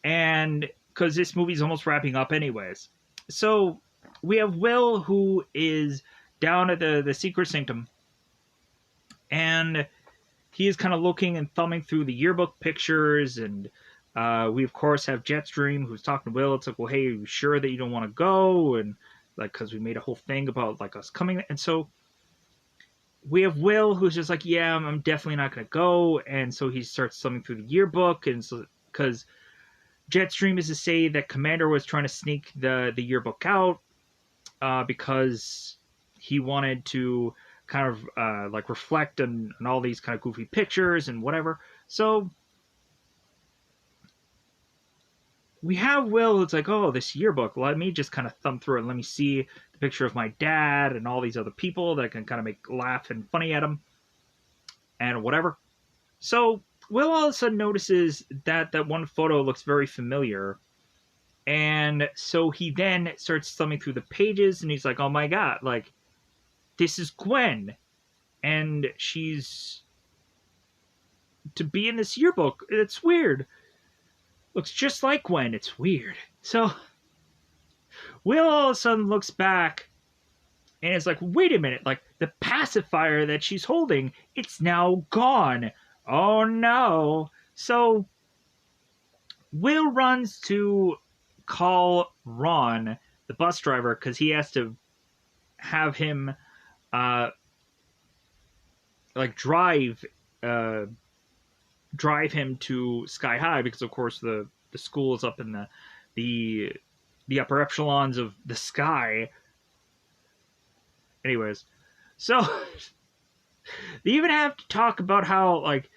and because this movie's almost wrapping up anyways. So we have Will, who is down at the secret sanctum, and he is kind of looking and thumbing through the yearbook pictures, and we of course have Jetstream, who's talking to Will. It's like, well, hey, are you sure that you don't want to go? And like, because we made a whole thing about like us coming, and so we have Will, who's just like, yeah, I'm definitely not going to go. And so he starts thumbing through the yearbook. And so, because Jetstream is to say that Commander was trying to sneak the yearbook out because he wanted to kind of like reflect on all these kind of goofy pictures and whatever. So we have Will. It's like, oh, this yearbook. Let me just kind of thumb through it. And let me see the picture of my dad and all these other people that can kind of make laugh and funny at him and whatever. So Will all of a sudden notices that that one photo looks very familiar. And so he then starts thumbing through the pages and he's like, oh my god, like, this is Gwen. And she's to be in this yearbook. It's weird. Looks just like Gwen. It's weird. So Will all of a sudden looks back and it's like, wait a minute, like the pacifier that she's holding, it's now gone. Oh no. So Will runs to call Ron, the bus driver, because he has to have him uh like uh drive him to Sky High, because of course the school is up in the the upper echelons of the sky. Anyways, so they even have to talk about how, like,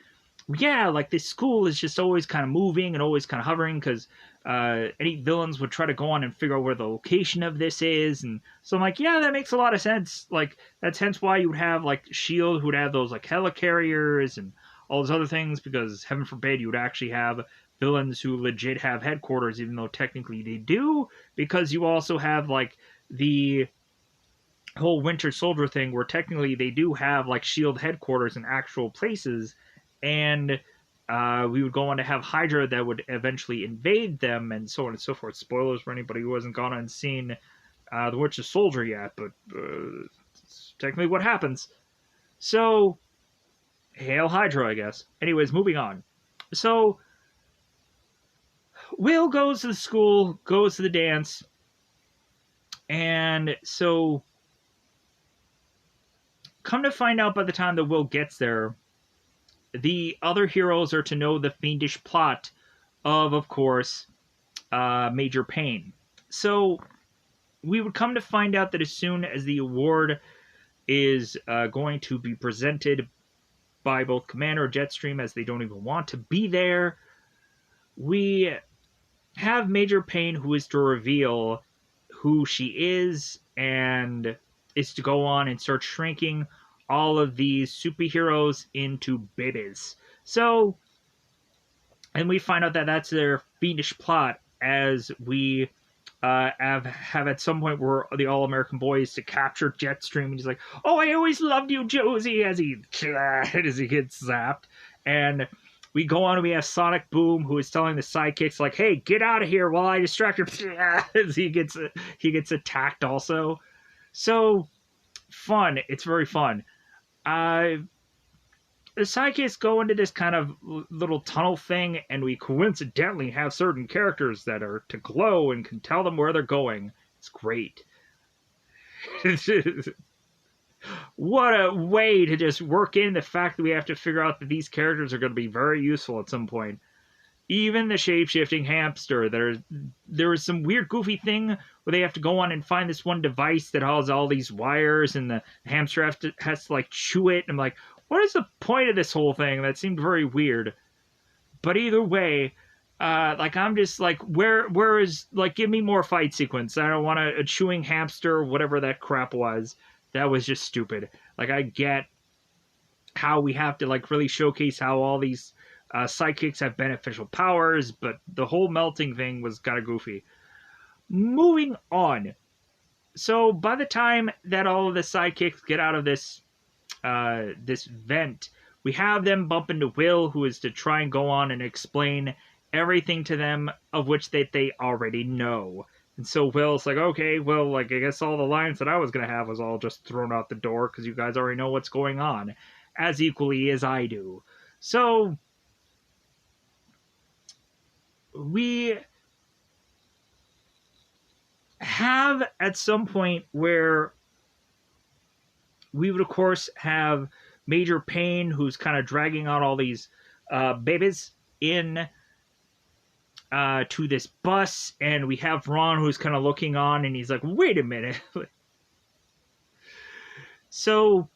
yeah, like this school is just always kind of moving and always kind of hovering because any villains would try to go on and figure out where the location of this is. And so I'm like, yeah, that makes a lot of sense. Like, that's hence why you would have like Shield, who would have those like helicarriers and all those other things, because heaven forbid you would actually have villains who legit have headquarters, even though technically they do, because you also have like the whole Winter Soldier thing where technically they do have like Shield headquarters in actual places, and we would go on to have Hydra that would eventually invade them, and so on and so forth. Spoilers for anybody who hasn't gone and seen the Winter Soldier yet, but it's technically what happens. So, hail Hydra, I guess. Anyways, moving on. So, Will goes to the school, goes to the dance, and so come to find out by the time that Will gets there, the other heroes are to know the fiendish plot of course, Major Payne. So we would come to find out that as soon as the award is going to be presented by both Commander and Jetstream, as they don't even want to be there, we have Major Payne, who is to reveal who she is and is to go on and start shrinking all of these superheroes into babies. So, and we find out that that's their fiendish plot, as we have at some point where the All American Boy is to capture Jetstream, and he's like, "Oh, I always loved you, Josie," as he gets zapped, and we go on and we have Sonic Boom, who is telling the sidekicks like, "Hey, get out of here while I distract you," as he gets attacked also. So fun. It's very fun. The sidekicks go into this kind of little tunnel thing, and we coincidentally have certain characters that are to glow and can tell them where they're going. It's great. What a way to just work in the fact that we have to figure out that these characters are going to be very useful at some point. Even the shape-shifting hamster. There was some weird, goofy thing where they have to go on and find this one device that has all these wires, and the hamster has to like chew it. And I'm like, what is the point of this whole thing? That seemed very weird. But either way, like I'm just like, where is, like, give me more fight sequence. I don't want a chewing hamster or whatever that crap was. That was just stupid. Like, I get how we have to like really showcase how all these sidekicks have beneficial powers, but the whole melting thing was kind of goofy. Moving on. So by the time that all of the sidekicks get out of this this vent, we have them bump into Will, who is to try and go on and explain everything to them of which they already know. And so Will's like, okay, well, like, I guess all the lines that I was going to have was all just thrown out the door because you guys already know what's going on, as equally as I do. So we have at some point where we would, of course, have Major Payne, who's kind of dragging out all these babies in to this bus, and we have Ron, who's kind of looking on, and he's like, wait a minute. So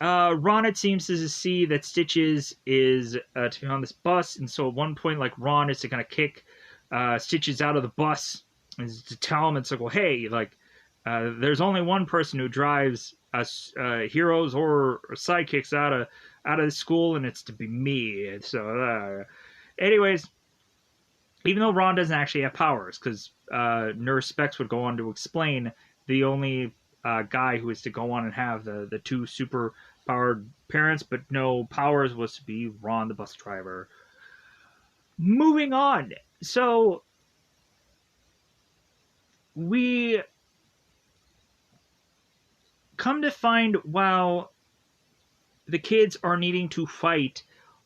Ron, it seems, to see that Stitches is to be on this bus, and so at one point, like, Ron is to kind of kick Stitches out of the bus and to tell him, it's like, well, hey, like, there's only one person who drives us heroes or sidekicks out of the school, and it's to be me. So, anyways, even though Ron doesn't actually have powers, because Nurse Specs would go on to explain the only guy who is to go on and have the two super powered parents but no powers was to be Ron, the bus driver. Moving on. So we come to find, while the kids are needing to fight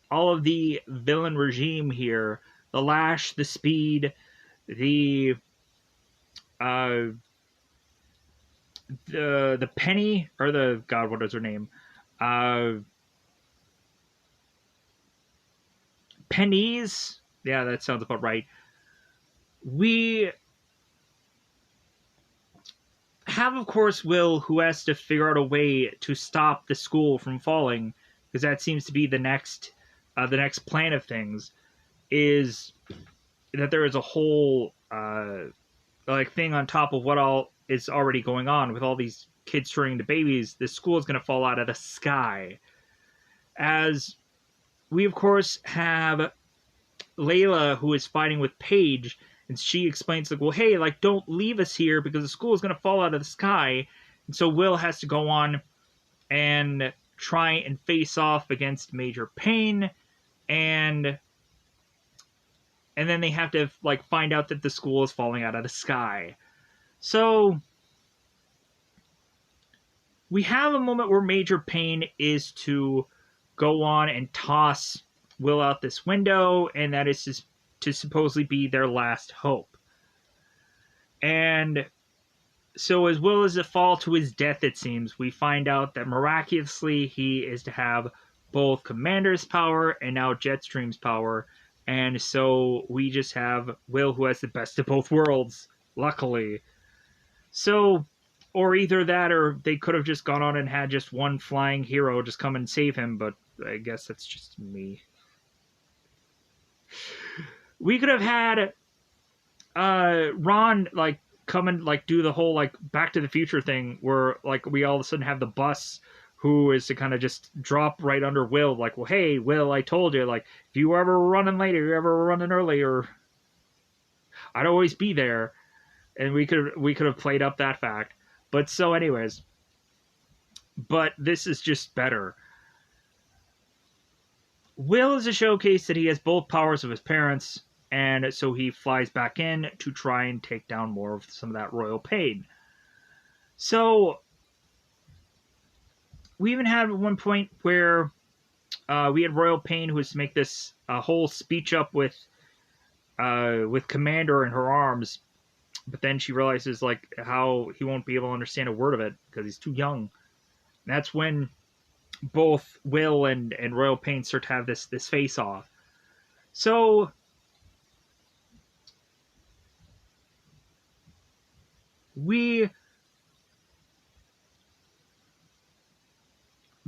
all of the villain regime here, the Lash, the Speed, the Penny, or the, God, what is her name? Pennies? Yeah, that sounds about right. We have, of course, Will, who has to figure out a way to stop the school from falling, because that seems to be the next plan of things, is that there is a whole like thing on top of what all is already going on with all these kids turning into babies. This school is going to fall out of the sky. As we, of course, have Layla, who is fighting with Paige, and she explains, like, well, hey, like, don't leave us here because the school is going to fall out of the sky. And so Will has to go on and try and face off against Major Payne, and then they have to, like, find out that the school is falling out of the sky. So we have a moment where Major Payne is to go on and toss Will out this window, and that is to supposedly be their last hope. And so as Will is to fall to his death, it seems, we find out that miraculously he is to have both Commander's power and now Jetstream's power. And so we just have Will, who has the best of both worlds, luckily. So, or either that, or they could have just gone on and had just one flying hero just come and save him, but I guess that's just me. We could have had Ron, like, come and, like, do the whole, like, Back to the Future thing, where, like, we all of a sudden have the bus who is to kind of just drop right under Will, like, well, hey, Will, I told you, like, if you ever were running late or you ever were running early, or I'd always be there. And we could have played up that fact. But so anyways, but this is just better. Will is a showcase that he has both powers of his parents, and so he flies back in to try and take down more of some of that royal pain. So we even had one point where we had Royal Pain, who was to make this whole speech up with Commander in her arms, but then she realizes, like, how he won't be able to understand a word of it because he's too young. And that's when both Will and Royal Pain start to have this face off. So we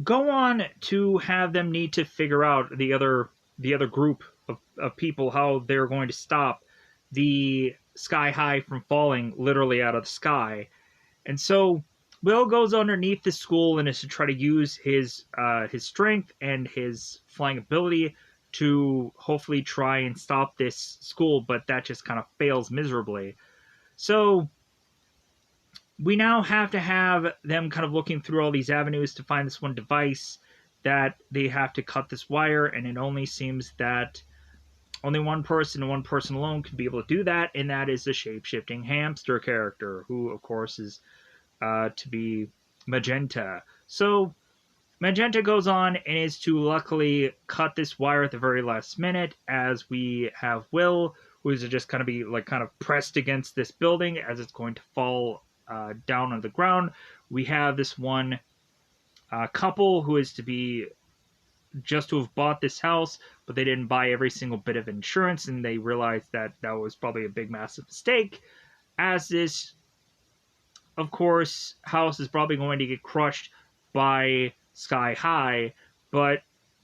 go on to have them need to figure out the other group of people, how they're going to stop the Sky High from falling literally out of the sky. And so Will goes underneath the school and is to try to use his strength and his flying ability to hopefully try and stop this school, but that just kind of fails miserably. So we now have to have them kind of looking through all these avenues to find this one device that they have to cut this wire, and it only seems that only one person and one person alone can be able to do that, and that is the shape-shifting hamster character, who, of course, is to be Magenta. So Magenta goes on and is to luckily cut this wire at the very last minute, as we have Will, who is just kind of be like kind of pressed against this building as it's going to fall down on the ground. We have this one couple who is to be just to have bought this house, but they didn't buy every single bit of insurance, and they realized that that was probably a big, massive mistake. As this, of course, house is probably going to get crushed by Sky High, but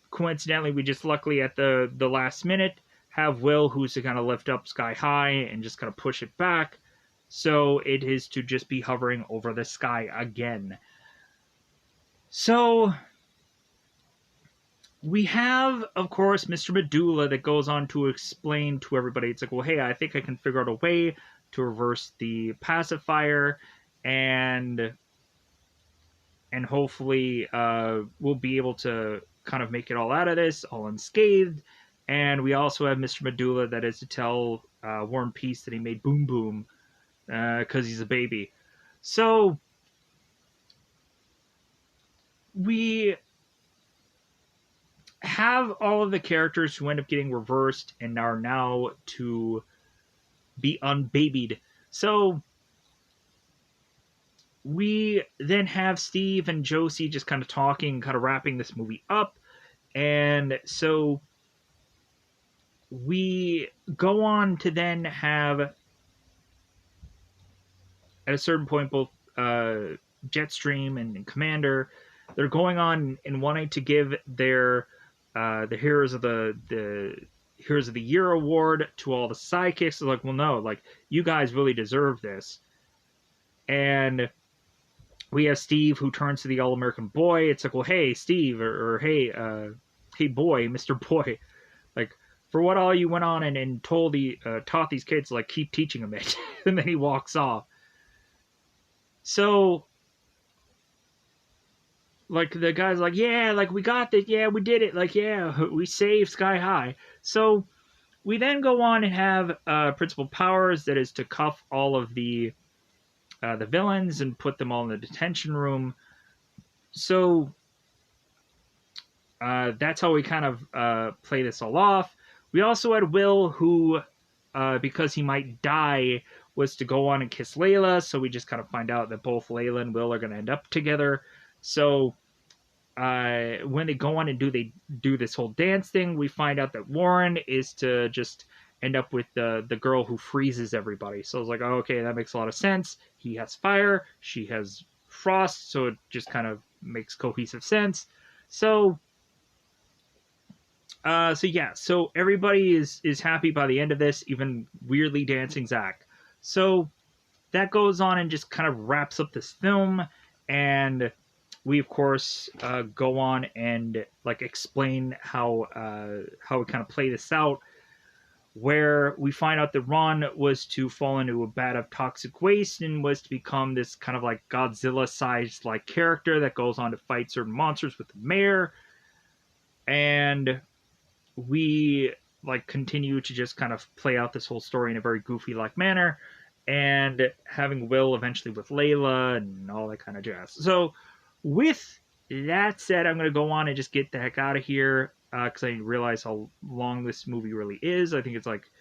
coincidentally, we just luckily at the last minute have Will, who's to kind of lift up Sky High and just kind of push it back. So it is to just be hovering over the sky again. So we have, of course, Mr. Medulla that goes on to explain to everybody. It's like, well, hey, I think I can figure out a way to reverse the pacifier, and hopefully we'll be able to kind of make it all out of this, all unscathed. And we also have Mr. Medulla that is to tell War and Peace that he made Boom Boom because he's a baby. So we have all of the characters who end up getting reversed and are now to be unbabied. So we then have Steve and Josie just kind of talking, kind of wrapping this movie up. And so we go on to then have, at a certain point, both Jetstream and Commander, they're going on and wanting to give their the Heroes of the Heroes of the Year award to all the sidekicks. They're like, well, no, like, you guys really deserve this. And we have Steve who turns to the All-American Boy. It's like, well, hey, Steve, or hey, hey, boy, Mr. Boy, like, for what all you went on and told taught these kids, like, keep teaching them it. And then he walks off. So, like, the guy's like, yeah, like, we got this, yeah, we did it, like, yeah, we saved Sky High. So we then go on and have Principal Powers, that is to cuff all of the villains and put them all in the detention room. So that's how we kind of play this all off. We also had Will, who, because he might die, was to go on and kiss Layla. So we just kind of find out that both Layla and Will are going to end up together. So when they go on and do this whole dance thing, we find out that Warren is to just end up with the girl who freezes everybody. So I was like, oh, okay, that makes a lot of sense. He has fire, she has frost, so it just kind of makes cohesive sense. So so everybody is happy by the end of this, even weirdly dancing Zach. So that goes on and just kind of wraps up this film, and we of course go on and like explain how we kind of play this out, where we find out that Ron was to fall into a vat of toxic waste and was to become this kind of like Godzilla-sized like character that goes on to fight certain monsters with the mayor. And we like continue to just kind of play out this whole story in a very goofy like manner, and having Will eventually with Layla and all that kind of jazz. So with that said, I'm going to go on and just get the heck out of here, because I realize how long this movie really is. I think it's like,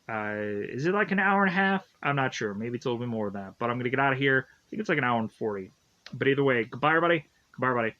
is it like an hour and a half? I'm not sure. Maybe it's a little bit more than that. But I'm going to get out of here. I think it's like an hour and 40. But either way, goodbye, everybody. Goodbye, everybody.